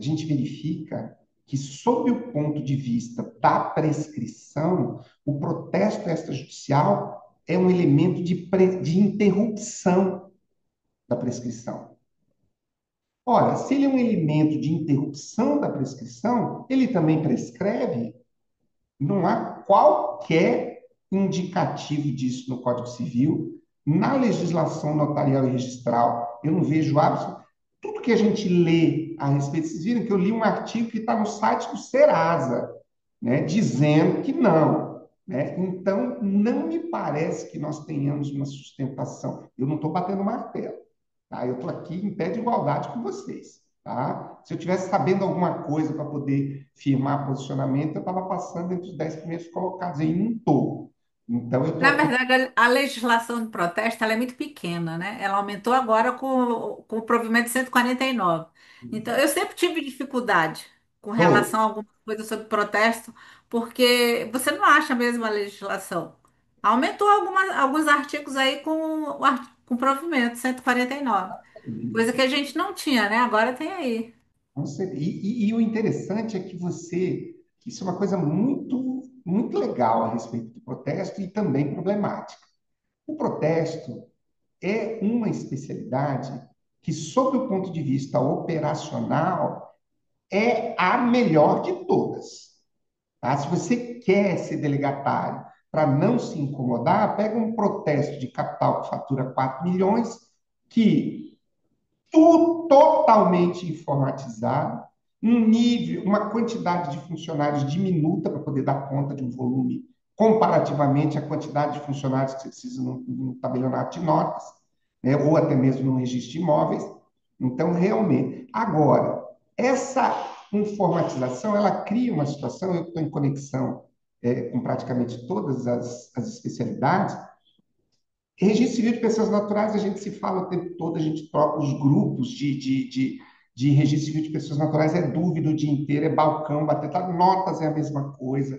Speaker 1: a gente verifica que, sob o ponto de vista da prescrição, o protesto extrajudicial é um elemento de interrupção da prescrição. Ora, se ele é um elemento de interrupção da prescrição, ele também prescreve. Não há qualquer indicativo disso no Código Civil. Na legislação notarial e registral, eu não vejo absolutamente. Tudo que a gente lê a respeito, vocês viram que eu li um artigo que está no site do Serasa, né, dizendo que não. Né? Então, não me parece que nós tenhamos uma sustentação. Eu não estou batendo martelo. Tá? Eu estou aqui em pé de igualdade com vocês. Tá? Se eu tivesse sabendo alguma coisa para poder firmar posicionamento, eu estava passando entre os 10 primeiros colocados. E não estou. Então, eu estou
Speaker 3: Na
Speaker 1: aqui.
Speaker 3: verdade, a legislação de protesto ela é muito pequena, né? Ela aumentou agora com o provimento 149. Então, eu sempre tive dificuldade com
Speaker 1: Foi.
Speaker 3: relação a alguma coisa sobre protesto, porque você não acha mesmo a legislação. Aumentou alguns artigos aí com o provimento 149, coisa que a gente não tinha, né? Agora tem aí.
Speaker 1: E o interessante é que isso é uma coisa muito, muito legal a respeito do protesto e também problemática. O protesto é uma especialidade que, sob o ponto de vista operacional, é a melhor de todas. Tá? Se você quer ser delegatário para não se incomodar, pega um protesto de capital que fatura 4 milhões, que tudo totalmente informatizado, um nível, uma quantidade de funcionários diminuta para poder dar conta de um volume comparativamente à quantidade de funcionários que você precisa no tabelionato de notas, né, ou até mesmo no registro de imóveis. Então, realmente, agora, essa informatização, ela cria uma situação, eu estou em conexão com praticamente todas as especialidades. Registro civil de pessoas naturais, a gente se fala o tempo todo, a gente troca os grupos de registro civil de pessoas naturais, é dúvida o dia inteiro, é balcão, bater, tá? Notas é a mesma coisa,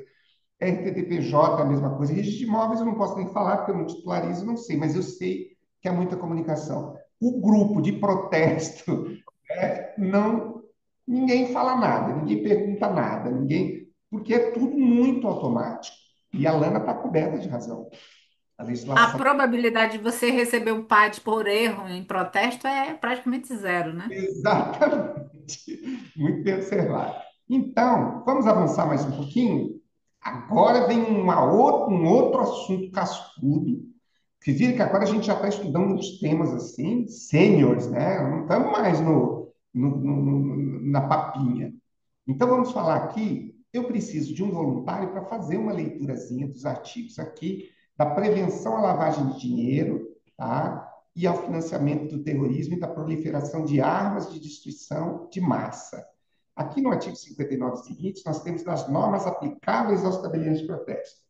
Speaker 1: RTTPJ é a mesma coisa, registro de imóveis eu não posso nem falar, porque eu não titularizo, não sei, mas eu sei que há muita comunicação. O grupo de protesto, não, ninguém fala nada, ninguém pergunta nada, porque é tudo muito automático. E a Lana está coberta de razão. A
Speaker 3: A
Speaker 1: legislação.
Speaker 3: probabilidade de você receber um PAD por erro em protesto é praticamente zero, né?
Speaker 1: Exatamente. Muito bem observado. Então, vamos avançar mais um pouquinho? Agora vem um outro assunto cascudo, que vira que agora a gente já está estudando uns temas assim, sêniores, né? Não estamos mais na papinha. Então, vamos falar aqui. Eu preciso de um voluntário para fazer uma leiturazinha dos artigos aqui da prevenção à lavagem de dinheiro, tá? E ao financiamento do terrorismo e da proliferação de armas de destruição de massa. Aqui no artigo 59 seguinte, nós temos as normas aplicáveis aos tabeliões de protesto.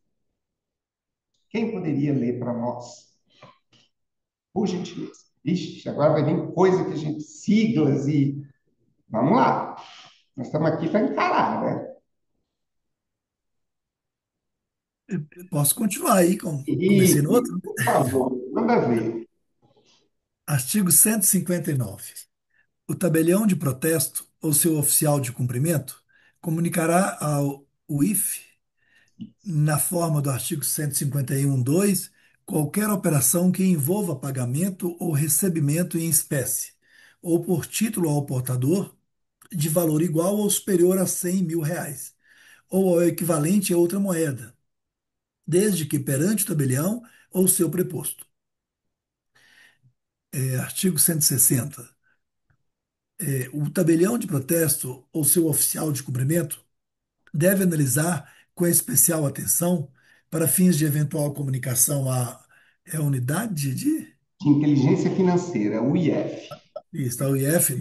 Speaker 1: Quem poderia ler para nós? Por gentileza. Ixi, agora vai vir coisa que a gente, siglas e... Vamos lá. Nós estamos aqui para encarar, né?
Speaker 2: Posso continuar aí, como comecei no
Speaker 1: Isso,
Speaker 2: outro?
Speaker 1: por favor, manda ver.
Speaker 2: Artigo 159. O tabelião de protesto ou seu oficial de cumprimento comunicará ao UIF, na forma do artigo 151.2, qualquer operação que envolva pagamento ou recebimento em espécie, ou por título ao portador, de valor igual ou superior a R$ 100.000, ou ao equivalente a outra moeda, desde que perante o tabelião ou seu preposto. Artigo 160. O tabelião de protesto ou seu oficial de cumprimento deve analisar com especial atenção, para fins de eventual comunicação à unidade de.
Speaker 1: De inteligência financeira, o IF.
Speaker 2: Está o IF,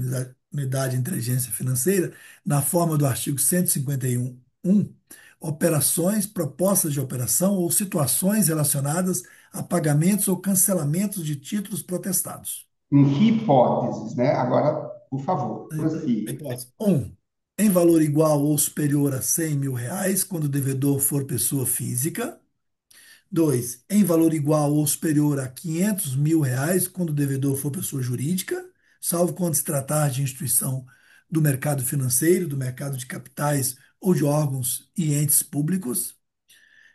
Speaker 2: Unidade de Inteligência Financeira, na forma do artigo 151.1, operações, propostas de operação ou situações relacionadas a pagamentos ou cancelamentos de títulos protestados.
Speaker 1: Em que hipóteses, né? Agora, por favor, prossiga.
Speaker 2: Hipótese 1. Em valor igual ou superior a R$ 100.000, quando o devedor for pessoa física. 2. Em valor igual ou superior a R$ 500.000, quando o devedor for pessoa jurídica, salvo quando se tratar de instituição do mercado financeiro, do mercado de capitais ou de órgãos e entes públicos.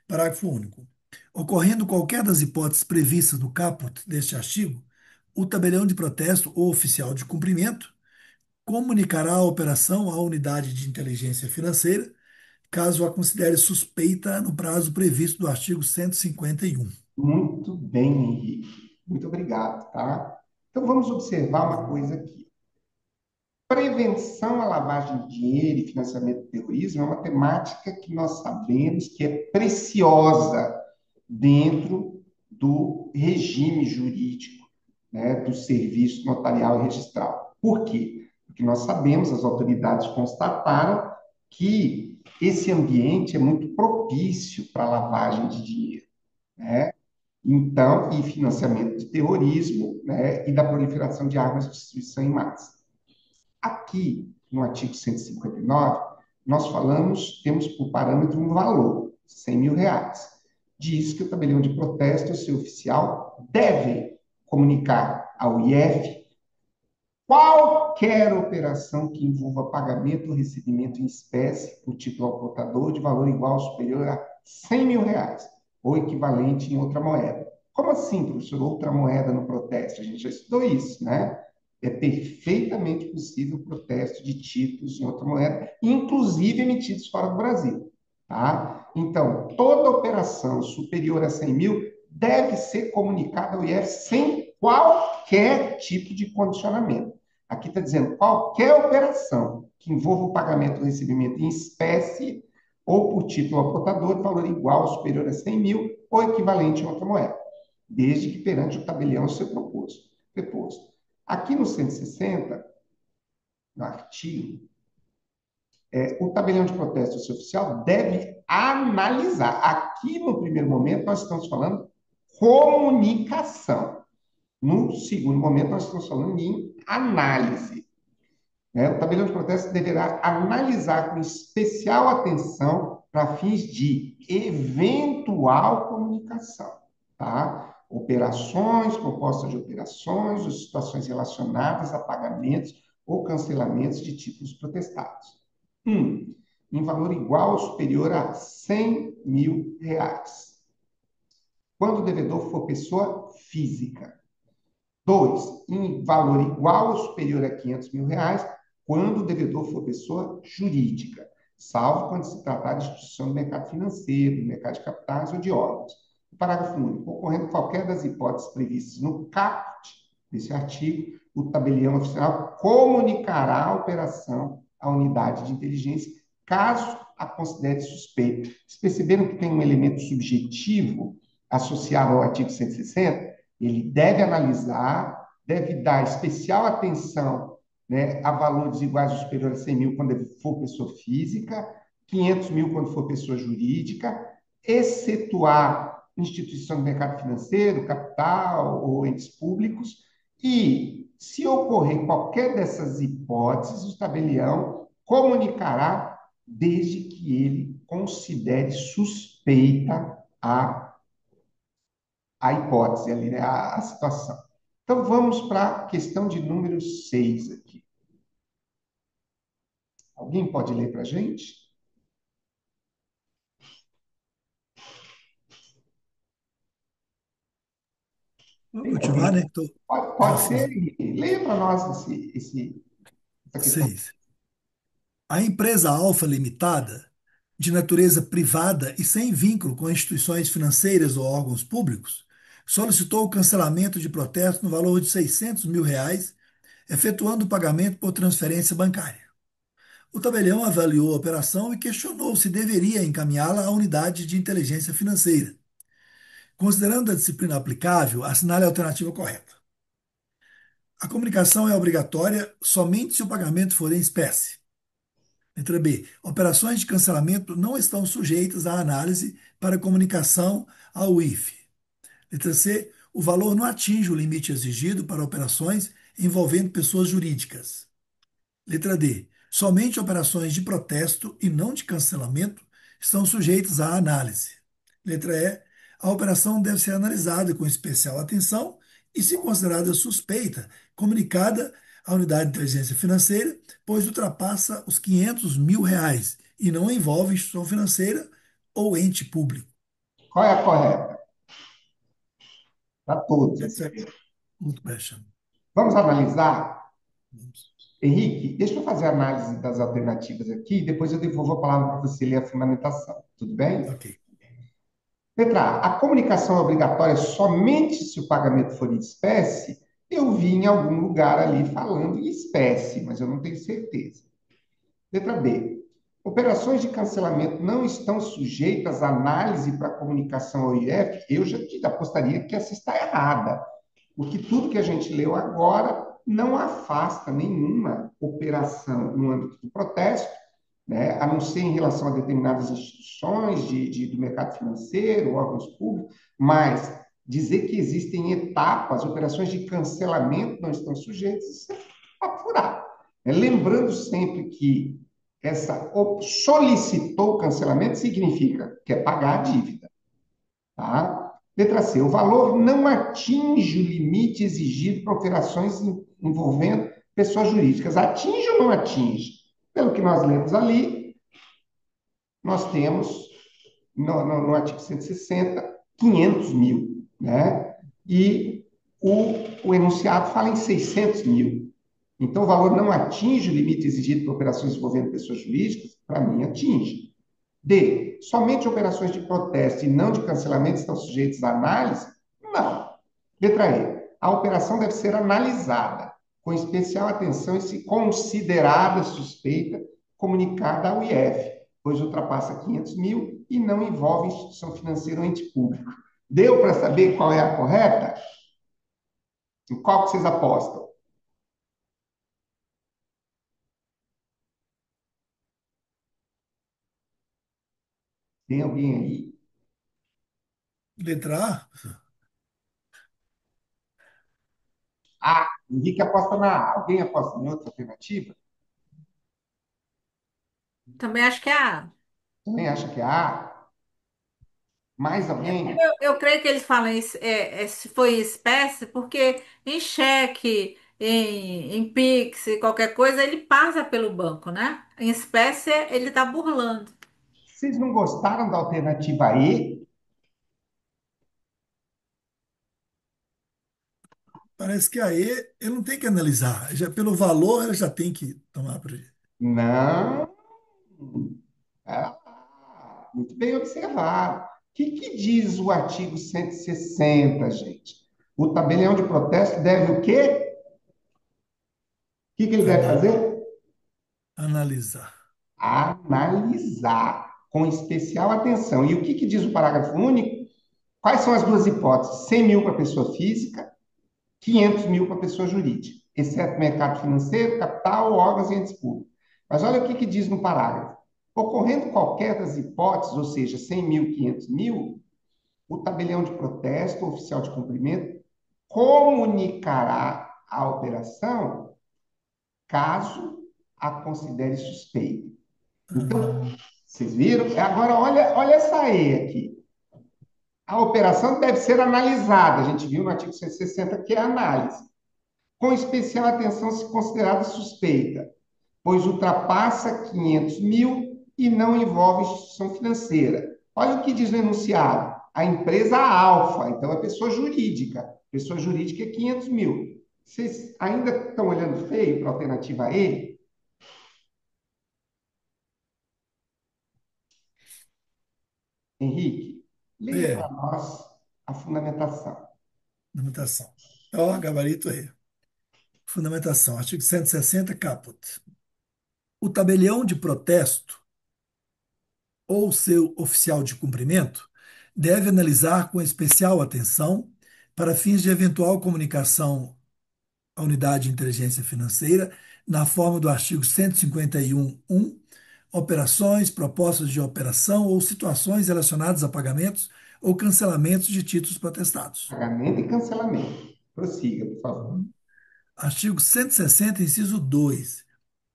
Speaker 2: Parágrafo único. Ocorrendo qualquer das hipóteses previstas no caput deste artigo, o tabelião de protesto ou oficial de cumprimento comunicará a operação à unidade de inteligência financeira, caso a considere suspeita no prazo previsto do artigo 151.
Speaker 1: Muito bem, Henrique. Muito obrigado, tá? Então, vamos observar uma coisa aqui. Prevenção à lavagem de dinheiro e financiamento do terrorismo é uma temática que nós sabemos que é preciosa dentro do regime jurídico, né, do serviço notarial e registral. Por quê? Porque nós sabemos, as autoridades constataram que esse ambiente é muito propício para a lavagem de dinheiro, né? Então, e financiamento de terrorismo, né, e da proliferação de armas de destruição em massa. Aqui, no artigo 159, nós falamos, temos por parâmetro um valor, R$ 100.000. Diz que o tabelião de protesto, o seu oficial, deve comunicar ao IF qualquer operação que envolva pagamento ou recebimento em espécie por título ao portador de valor igual ou superior a R$ 100.000, ou equivalente em outra moeda. Como assim, professor, outra moeda no protesto? A gente já estudou isso, né? É perfeitamente possível o protesto de títulos em outra moeda, inclusive emitidos fora do Brasil, tá? Então, toda operação superior a 100.000 deve ser comunicada ao IF sem qualquer tipo de condicionamento. Aqui está dizendo qualquer operação que envolva o pagamento ou recebimento em espécie ou por título ao portador de valor igual ou superior a 100.000 ou equivalente em outra moeda, desde que perante o tabelião seu preposto. Aqui no 160, no artigo, o tabelião de protesto oficial deve analisar. Aqui, no primeiro momento, nós estamos falando comunicação. No segundo momento, nós estamos falando em análise, né? O tabelião de protesto deverá analisar com especial atenção para fins de eventual comunicação, tá? Operações, propostas de operações ou situações relacionadas a pagamentos ou cancelamentos de títulos protestados. Em valor igual ou superior a R$ 100.000, quando o devedor for pessoa física. 2, em valor igual ou superior a R$ 500.000, quando o devedor for pessoa jurídica, salvo quando se tratar de instituição do mercado financeiro, do mercado de capitais ou de órgãos. O parágrafo único. Ocorrendo qualquer das hipóteses previstas no caput desse artigo, o tabelião oficial comunicará a operação à unidade de inteligência, caso a considere suspeita. Vocês perceberam que tem um elemento subjetivo associado ao artigo 160? Ele deve analisar, deve dar especial atenção, né, a valores iguais ou superiores a 100.000 quando for pessoa física, 500.000 quando for pessoa jurídica, excetuar instituição do mercado financeiro, capital ou entes públicos, e, se ocorrer qualquer dessas hipóteses, o tabelião comunicará desde que ele considere suspeita a hipótese ali, né, a situação. Então, vamos para a questão de número 6 aqui. Alguém pode ler para a gente?
Speaker 2: Vou continuar, né?
Speaker 1: Pode ser. Leia para nós essa questão.
Speaker 2: 6. A empresa Alfa Limitada de natureza privada e sem vínculo com instituições financeiras ou órgãos públicos, solicitou o cancelamento de protesto no valor de R$ 600 mil, efetuando o pagamento por transferência bancária. O tabelião avaliou a operação e questionou se deveria encaminhá-la à unidade de inteligência financeira. Considerando a disciplina aplicável, assinale a alternativa correta. A comunicação é obrigatória somente se o pagamento for em espécie. Letra B. Operações de cancelamento não estão sujeitas à análise para comunicação ao IFE. Letra C. O valor não atinge o limite exigido para operações envolvendo pessoas jurídicas. Letra D. Somente operações de protesto e não de cancelamento estão sujeitas à análise. Letra E. A operação deve ser analisada com especial atenção e, se considerada suspeita, comunicada à unidade de inteligência financeira, pois ultrapassa os R$ 500 mil e não envolve instituição financeira ou ente público.
Speaker 1: Qual é a correta? Para todos.
Speaker 2: Essa é muito baixa.
Speaker 1: Vamos analisar? Henrique, deixa eu fazer a análise das alternativas aqui, depois eu devolvo a palavra para você ler a fundamentação. Tudo bem?
Speaker 2: Ok.
Speaker 1: Letra A. A comunicação é obrigatória somente se o pagamento for em espécie. Eu vi em algum lugar ali falando em espécie, mas eu não tenho certeza. Letra B. Operações de cancelamento não estão sujeitas à análise para comunicação ao IF. Eu já apostaria que essa está errada, porque tudo que a gente leu agora não afasta nenhuma operação no âmbito do protesto, né, a não ser em relação a determinadas instituições do mercado financeiro, órgãos públicos, mas dizer que existem etapas, operações de cancelamento não estão sujeitas, isso é apurar. Lembrando sempre que solicitou o cancelamento significa que é pagar a dívida. Tá? Letra C. O valor não atinge o limite exigido para operações envolvendo pessoas jurídicas. Atinge ou não atinge? Pelo que nós lemos ali, nós temos no artigo 160, 500 mil, né? E o enunciado fala em 600 mil. Então, o valor não atinge o limite exigido para operações envolvendo pessoas jurídicas? Para mim, atinge. D. Somente operações de protesto e não de cancelamento estão sujeitas à análise? Não. Letra E. A operação deve ser analisada com especial atenção e, se considerada suspeita, comunicada ao IF, pois ultrapassa 500 mil e não envolve instituição financeira ou ente público. Deu para saber qual é a correta? Em qual que vocês apostam? Tem alguém aí?
Speaker 2: Letra A?
Speaker 1: A. Henrique aposta na A. Alguém aposta em outra alternativa?
Speaker 3: Também acho que é a.
Speaker 1: Também acha que é A? Mais alguém?
Speaker 3: Eu creio que eles falam se foi em espécie, porque em cheque, em Pix, qualquer coisa, ele passa pelo banco, né? Em espécie, ele está burlando.
Speaker 1: Vocês não gostaram da alternativa E?
Speaker 2: Parece que a ele não tem que analisar. Já, pelo valor, ela já tem que tomar prejuízo.
Speaker 1: Não. Muito bem observado. O que diz o artigo 160, gente? O tabelião de protesto deve o quê? O que ele deve fazer?
Speaker 2: Analisar.
Speaker 1: Analisar com especial atenção. E o que diz o parágrafo único? Quais são as duas hipóteses? 100 mil para pessoa física, 500 mil para pessoa jurídica, exceto mercado financeiro, capital, órgãos e entes públicos. Mas olha o que diz no parágrafo. Ocorrendo qualquer das hipóteses, ou seja, 100 mil, 500 mil, o tabelião de protesto, o oficial de cumprimento, comunicará a operação caso a considere suspeita. Então, vocês viram? Agora, olha essa E aqui. A operação deve ser analisada. A gente viu no artigo 160 que é análise. Com especial atenção se considerada suspeita, pois ultrapassa 500 mil e não envolve instituição financeira. Olha o que diz no enunciado. A empresa alfa, então é pessoa jurídica. Pessoa jurídica é 500 mil. Vocês ainda estão olhando feio para a alternativa E? Henrique, leia para
Speaker 2: É,
Speaker 1: nós a fundamentação.
Speaker 2: fundamentação. Ó, gabarito aí. Fundamentação, artigo 160, caput. O tabelião de protesto ou seu oficial de cumprimento deve analisar com especial atenção, para fins de eventual comunicação à unidade de inteligência financeira, na forma do artigo 151.1, operações, propostas de operação ou situações relacionadas a pagamentos ou cancelamentos de títulos protestados.
Speaker 1: Pagamento e cancelamento. Prossiga, por favor.
Speaker 2: Artigo 160, inciso 2.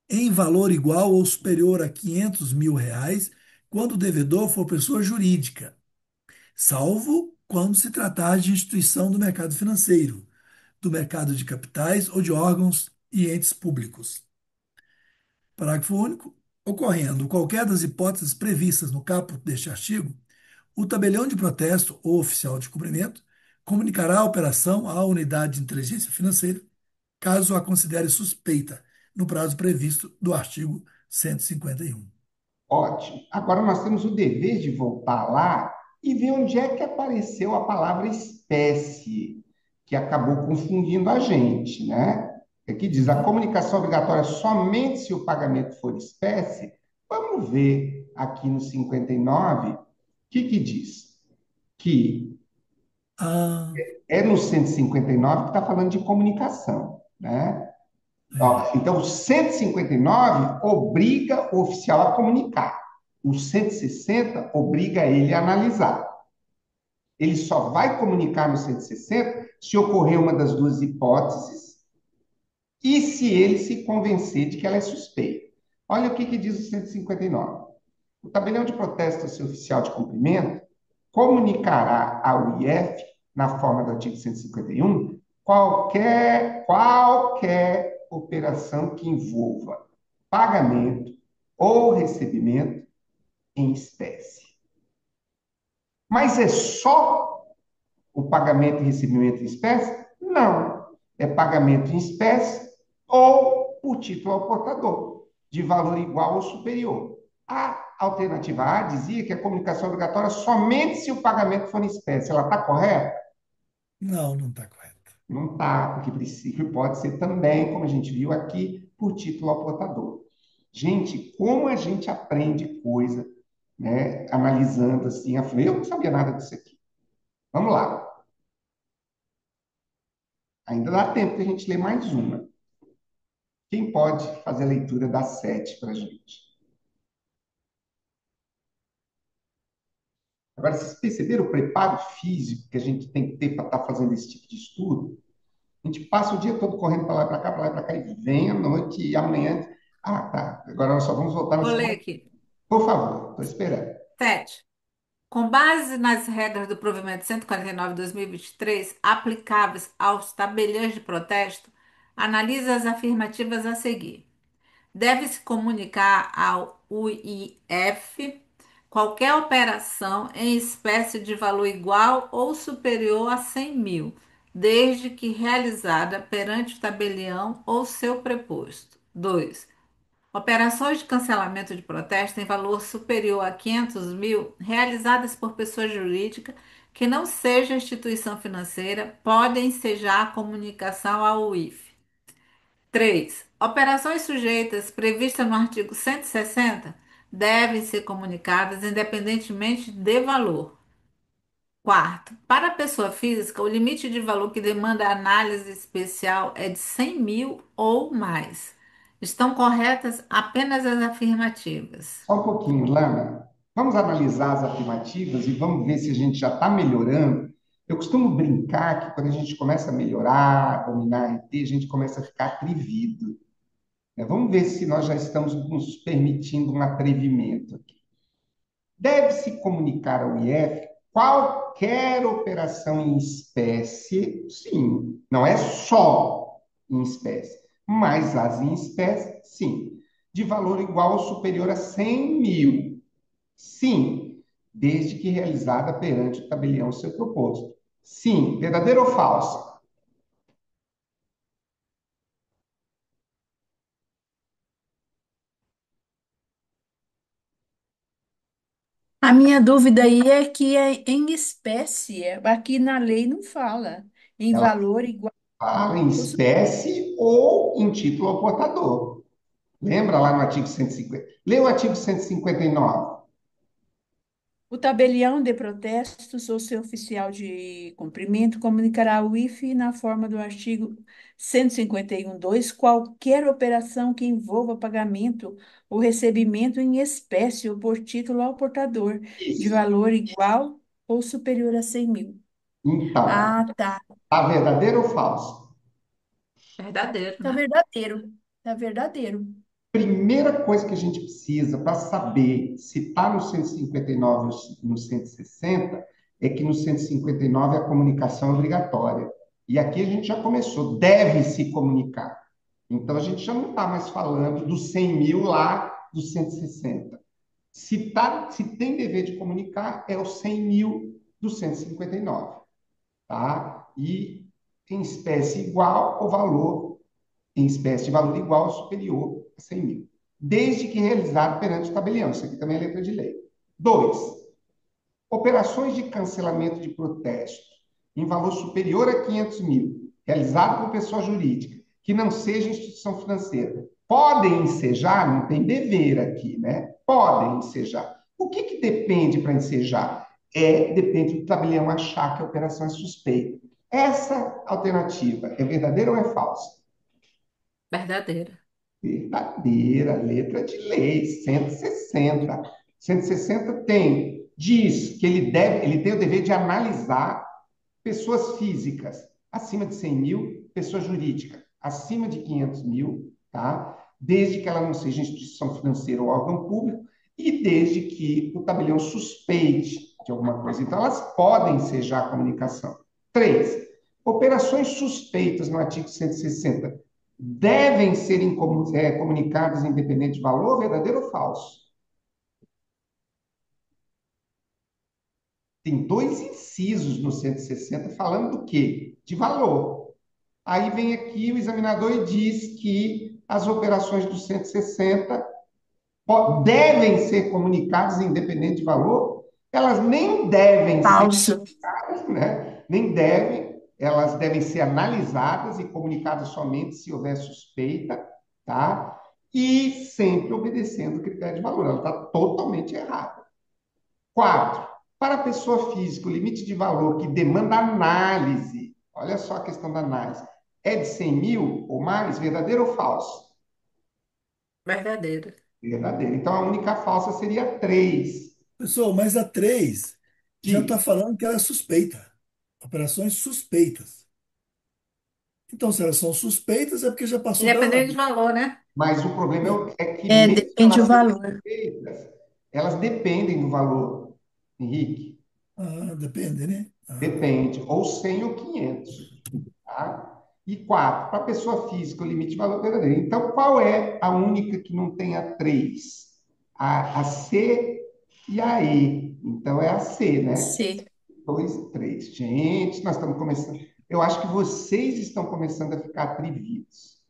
Speaker 2: Em valor igual ou superior a R$ 500.000, quando o devedor for pessoa jurídica, salvo quando se tratar de instituição do mercado financeiro, do mercado de capitais ou de órgãos e entes públicos. Parágrafo único. Ocorrendo qualquer das hipóteses previstas no caput deste artigo, o tabelião de protesto ou oficial de cumprimento comunicará a operação à unidade de inteligência financeira, caso a considere suspeita, no prazo previsto do artigo 151.
Speaker 1: Ótimo. Agora nós temos o dever de voltar lá e ver onde é que apareceu a palavra espécie, que acabou confundindo a gente, né? Aqui diz a
Speaker 2: Uhum.
Speaker 1: comunicação obrigatória somente se o pagamento for espécie. Vamos ver aqui no 59, o que diz? Que
Speaker 2: Ah,
Speaker 1: é no 159 que está falando de comunicação, né? Ó,
Speaker 2: é.
Speaker 1: então, o 159 obriga o oficial a comunicar. O 160 obriga ele a analisar. Ele só vai comunicar no 160 se ocorrer uma das duas hipóteses e se ele se convencer de que ela é suspeita. Olha o que diz o 159. O tabelião de protesto a seu oficial de cumprimento comunicará ao IF, na forma do artigo 151, qualquer operação que envolva pagamento ou recebimento em espécie. Mas é só o pagamento e recebimento em espécie? Não. É pagamento em espécie ou o título ao portador, de valor igual ou superior. A alternativa A dizia que a comunicação obrigatória somente se o pagamento for em espécie. Ela está correta?
Speaker 2: Não, não está correto.
Speaker 1: Não está, porque princípio pode ser também, como a gente viu aqui, por título ao portador. Gente, como a gente aprende coisa, né, analisando assim, eu não sabia nada disso aqui. Vamos lá. Ainda dá tempo de a gente ler mais uma. Quem pode fazer a leitura da 7 para a gente? Agora, vocês perceberam o preparo físico que a gente tem que ter para estar fazendo esse tipo de estudo? A gente passa o dia todo correndo para lá e para cá, para lá e para cá, e vem à noite e amanhã. Ah, tá. Agora nós só vamos voltar na
Speaker 3: Vou ler
Speaker 1: segunda.
Speaker 3: aqui.
Speaker 1: Por favor, estou esperando.
Speaker 3: 7. Com base nas regras do provimento 149/2023, aplicáveis aos tabeliões de protesto, analise as afirmativas a seguir. Deve-se comunicar ao UIF qualquer operação em espécie de valor igual ou superior a 100.000, desde que realizada perante o tabelião ou seu preposto. 2. Operações de cancelamento de protesto em valor superior a 500.000, realizadas por pessoa jurídica que não seja instituição financeira, podem ensejar comunicação ao UIF. 3. Operações sujeitas previstas no artigo 160 devem ser comunicadas independentemente de valor. Quarto, para a pessoa física, o limite de valor que demanda análise especial é de 100.000 ou mais. Estão corretas apenas as afirmativas.
Speaker 1: Só um pouquinho, Lana. Vamos analisar as afirmativas e vamos ver se a gente já está melhorando. Eu costumo brincar que quando a gente começa a melhorar, dominar a RT, a gente começa a ficar atrevido, né? Vamos ver se nós já estamos nos permitindo um atrevimento aqui. Deve-se comunicar ao IF qualquer operação em espécie, sim, não é só em espécie, mas as em espécie, sim, de valor igual ou superior a 100.000, sim, desde que realizada perante o tabelião seu proposto. Sim, verdadeiro ou falso?
Speaker 6: A minha dúvida aí é que é em espécie, aqui na lei não fala, em
Speaker 1: Ela
Speaker 6: valor igual.
Speaker 1: fala em espécie ou em título ao portador. Lembra lá no artigo 150? Lê o artigo 159.
Speaker 6: O tabelião de protestos ou seu oficial de cumprimento comunicará ao IFE, na forma do artigo 151.2, qualquer operação que envolva pagamento ou recebimento em espécie ou por título ao portador, de
Speaker 1: Isso.
Speaker 6: valor igual ou superior a 100 mil.
Speaker 1: Então,
Speaker 6: Ah, tá.
Speaker 1: tá verdadeiro ou falso?
Speaker 3: Verdadeiro,
Speaker 6: Tá
Speaker 3: né?
Speaker 6: verdadeiro. Tá verdadeiro.
Speaker 1: Primeira coisa que a gente precisa para saber se está no 159 ou no 160 é que no 159 a comunicação é obrigatória. E aqui a gente já começou, deve se comunicar. Então a gente já não está mais falando dos 100 mil lá do 160. Se tem dever de comunicar, é os 100 mil do 159, tá? E em espécie igual ao valor em espécie de valor igual ou superior a 100 mil, desde que realizado perante o tabelião. Isso aqui também é letra de lei. Dois, operações de cancelamento de protesto em valor superior a 500 mil, realizado por pessoa jurídica, que não seja instituição financeira, podem ensejar, não tem dever aqui, né? Podem ensejar. O que, que depende para ensejar? Depende do tabelião achar que a operação é suspeita. Essa alternativa é verdadeira ou é falsa?
Speaker 3: Verdadeiro.
Speaker 1: Verdadeira, letra de lei, 160. 160 diz que ele tem o dever de analisar pessoas físicas acima de 100 mil, pessoa jurídica acima de 500 mil, tá? Desde que ela não seja instituição financeira ou órgão público e desde que o tabelião suspeite de alguma coisa. Então, elas podem ensejar a comunicação. Três, operações suspeitas no artigo 160 devem ser comunicadas independente de valor, verdadeiro ou falso? Tem dois incisos no 160 falando do quê? De valor. Aí vem aqui o examinador e diz que as operações do 160 devem ser comunicadas independente de valor. Elas nem devem ser,
Speaker 6: Falso.
Speaker 1: né? Nem devem, elas devem ser analisadas e comunicadas somente se houver suspeita, tá? E sempre obedecendo o critério de valor. Ela está totalmente errada. Quatro, para a pessoa física, o limite de valor que demanda análise, olha só a questão da análise, é de 100 mil ou mais, verdadeiro ou falso?
Speaker 3: Verdadeiro.
Speaker 1: Verdadeiro. Então, a única falsa seria 3.
Speaker 2: Pessoal, mas a 3 já está
Speaker 1: Diz.
Speaker 2: falando que ela é suspeita. Operações suspeitas. Então, se elas são suspeitas, é porque já passou pela
Speaker 3: Independente de
Speaker 2: análise.
Speaker 3: valor, né?
Speaker 1: Mas o problema é que,
Speaker 6: É,
Speaker 1: mesmo
Speaker 6: depende
Speaker 1: elas
Speaker 6: do
Speaker 1: sendo
Speaker 6: valor.
Speaker 1: suspeitas, elas dependem do valor, Henrique.
Speaker 2: Ah, depende, né? Ah,
Speaker 1: Depende, ou 100 ou 500. Tá? E quatro, para a pessoa física, o limite de valor verdadeiro. Então, qual é a única que não tem a 3? A C e a E. Então, é a C, né?
Speaker 6: C.
Speaker 1: 2 e 3. Gente, nós estamos começando. Eu acho que vocês estão começando a ficar atrevidos.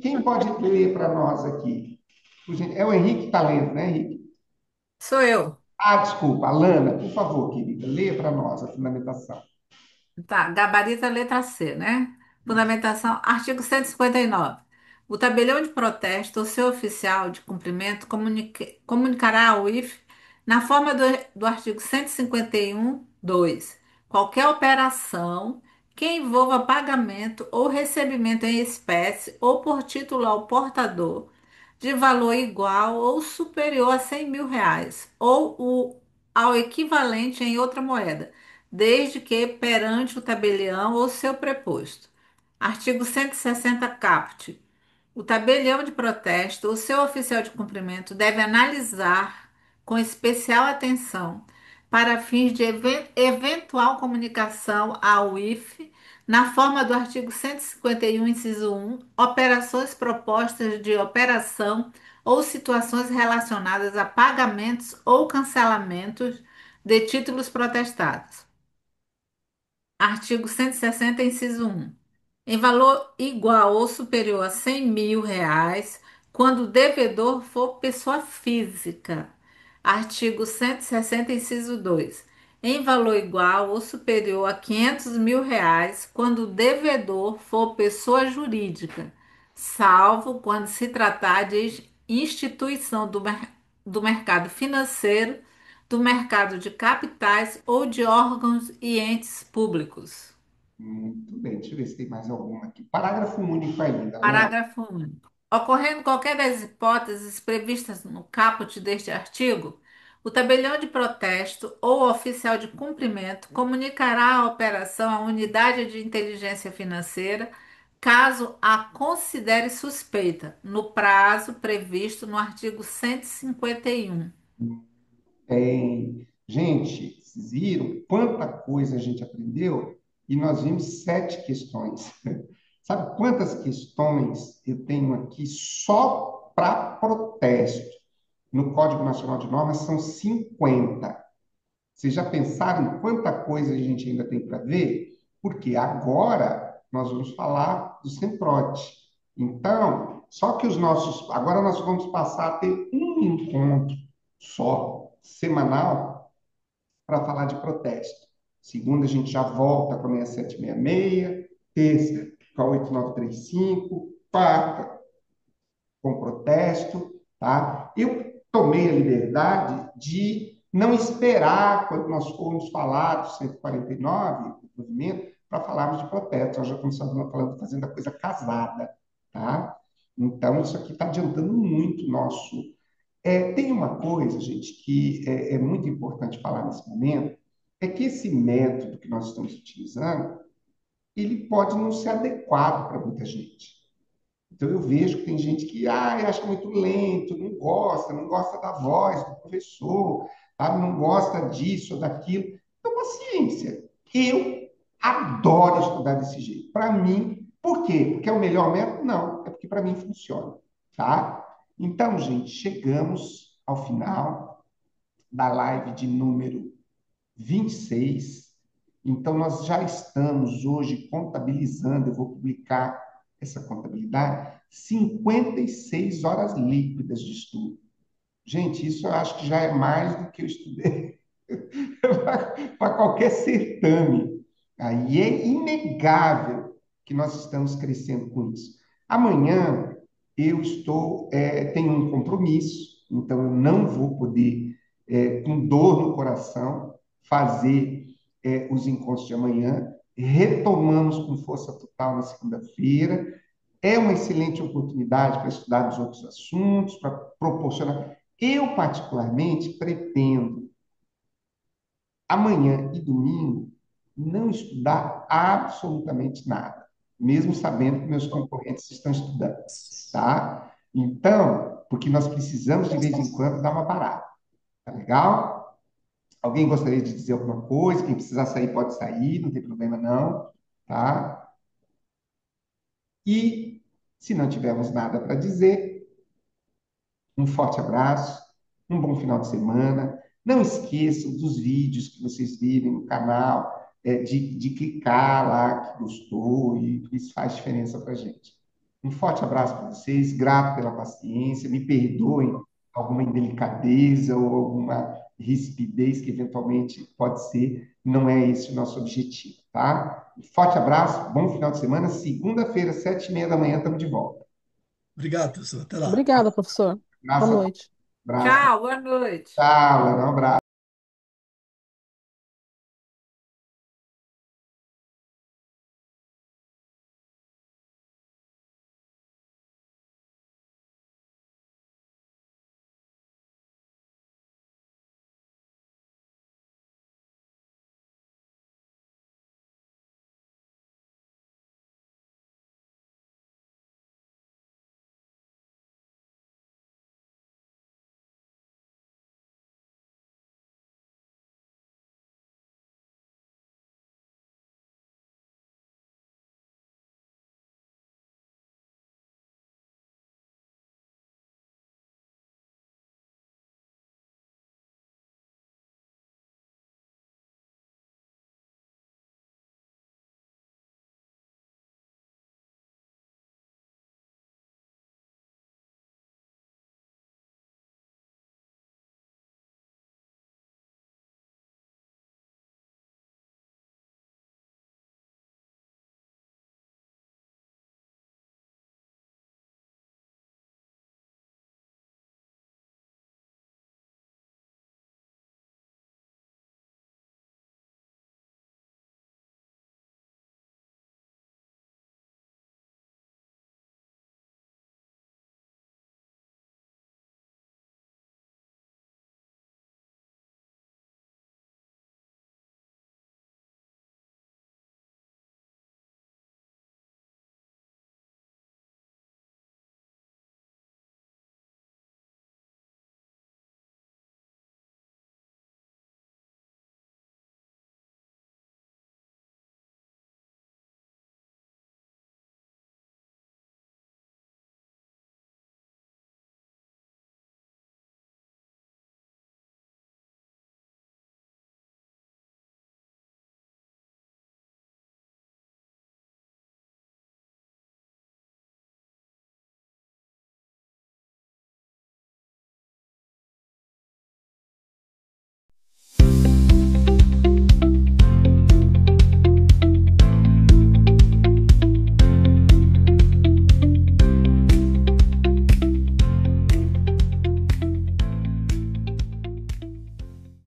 Speaker 1: Quem pode ler para nós aqui? É o Henrique que está lendo, né, Henrique?
Speaker 3: Sou eu.
Speaker 1: Ah, desculpa, Alana, por favor, querida, leia para nós a fundamentação.
Speaker 3: Tá, gabarito a letra C, né? Fundamentação, artigo 159. O tabelião de protesto ou seu oficial de cumprimento comunicará ao IFE, na forma do artigo 151, 2, qualquer operação que envolva pagamento ou recebimento em espécie ou por título ao portador de valor igual ou superior a 100 mil reais ao equivalente em outra moeda desde que perante o tabelião ou seu preposto. Artigo 160 caput. O tabelião de protesto ou seu oficial de cumprimento deve analisar com especial atenção para fins de eventual comunicação ao IFE, na forma do artigo 151, inciso 1, operações propostas de operação ou situações relacionadas a pagamentos ou cancelamentos de títulos protestados. Artigo 160, inciso 1. Em valor igual ou superior a 100 mil reais, quando o devedor for pessoa física. Artigo 160, inciso 2. Em valor igual ou superior a R$ 500.000, quando o devedor for pessoa jurídica, salvo quando se tratar de instituição do mercado financeiro, do mercado de capitais ou de órgãos e entes públicos.
Speaker 1: Muito bem, deixa eu ver se tem mais alguma aqui. Parágrafo único ainda, né?
Speaker 3: Parágrafo único. Ocorrendo qualquer das hipóteses previstas no caput deste artigo, o tabelião de protesto ou o oficial de cumprimento comunicará a operação à unidade de inteligência financeira, caso a considere suspeita, no prazo previsto no artigo 151.
Speaker 1: Tem. Gente, vocês viram quanta coisa a gente aprendeu? E nós vimos 7 questões. Sabe quantas questões eu tenho aqui só para protesto? No Código Nacional de Normas são 50. Vocês já pensaram em quanta coisa a gente ainda tem para ver? Porque agora nós vamos falar do Semprote. Então, só que os nossos. Agora nós vamos passar a ter um encontro só, semanal, para falar de protesto. Segunda, a gente já volta com a 6766, terça, com a 8935, quarta, com protesto, tá? Eu tomei a liberdade de não esperar, quando nós formos falar do 149, do movimento, para falarmos de protesto. Nós já começamos falando, fazendo a coisa casada, tá? Então, isso aqui está adiantando muito o nosso. Tem uma coisa, gente, que é muito importante falar nesse momento, é que esse método que nós estamos utilizando, ele pode não ser adequado para muita gente. Então, eu vejo que tem gente que acha muito lento, não gosta da voz do professor, sabe? Não gosta disso ou daquilo. Então, paciência. Eu adoro estudar desse jeito. Para mim, por quê? Porque é o melhor método? Não, é porque para mim funciona, tá? Então, gente, chegamos ao final da live de número 26. Então, nós já estamos hoje contabilizando, eu vou publicar essa contabilidade, 56 horas líquidas de estudo. Gente, isso eu acho que já é mais do que eu estudei para qualquer certame. Aí é inegável que nós estamos crescendo com isso. Amanhã tenho um compromisso, então eu não vou poder, com dor no coração, fazer os encontros de amanhã. Retomamos com força total na segunda-feira. É uma excelente oportunidade para estudar os outros assuntos, para proporcionar. Eu, particularmente, pretendo amanhã e domingo não estudar absolutamente nada, mesmo sabendo que meus concorrentes estão estudando, tá? Então, porque nós precisamos de vez em quando dar uma parada, tá legal? Alguém gostaria de dizer alguma coisa? Quem precisar sair pode sair, não tem problema não, tá? E se não tivermos nada para dizer, um forte abraço, um bom final de semana. Não esqueçam dos vídeos que vocês virem no canal, de clicar lá que gostou, e isso faz diferença para a gente. Um forte abraço para vocês, grato pela paciência, me perdoem alguma indelicadeza ou alguma rispidez que eventualmente pode ser, não é esse o nosso objetivo, tá? Um forte abraço, bom final de semana. Segunda-feira, 7h30 da manhã, estamos de volta.
Speaker 2: Obrigado, professor. Até lá.
Speaker 4: Obrigada, professor. Boa
Speaker 1: Abraço,
Speaker 4: noite.
Speaker 1: abraço.
Speaker 3: Tchau, boa noite.
Speaker 1: Tchau, um abraço.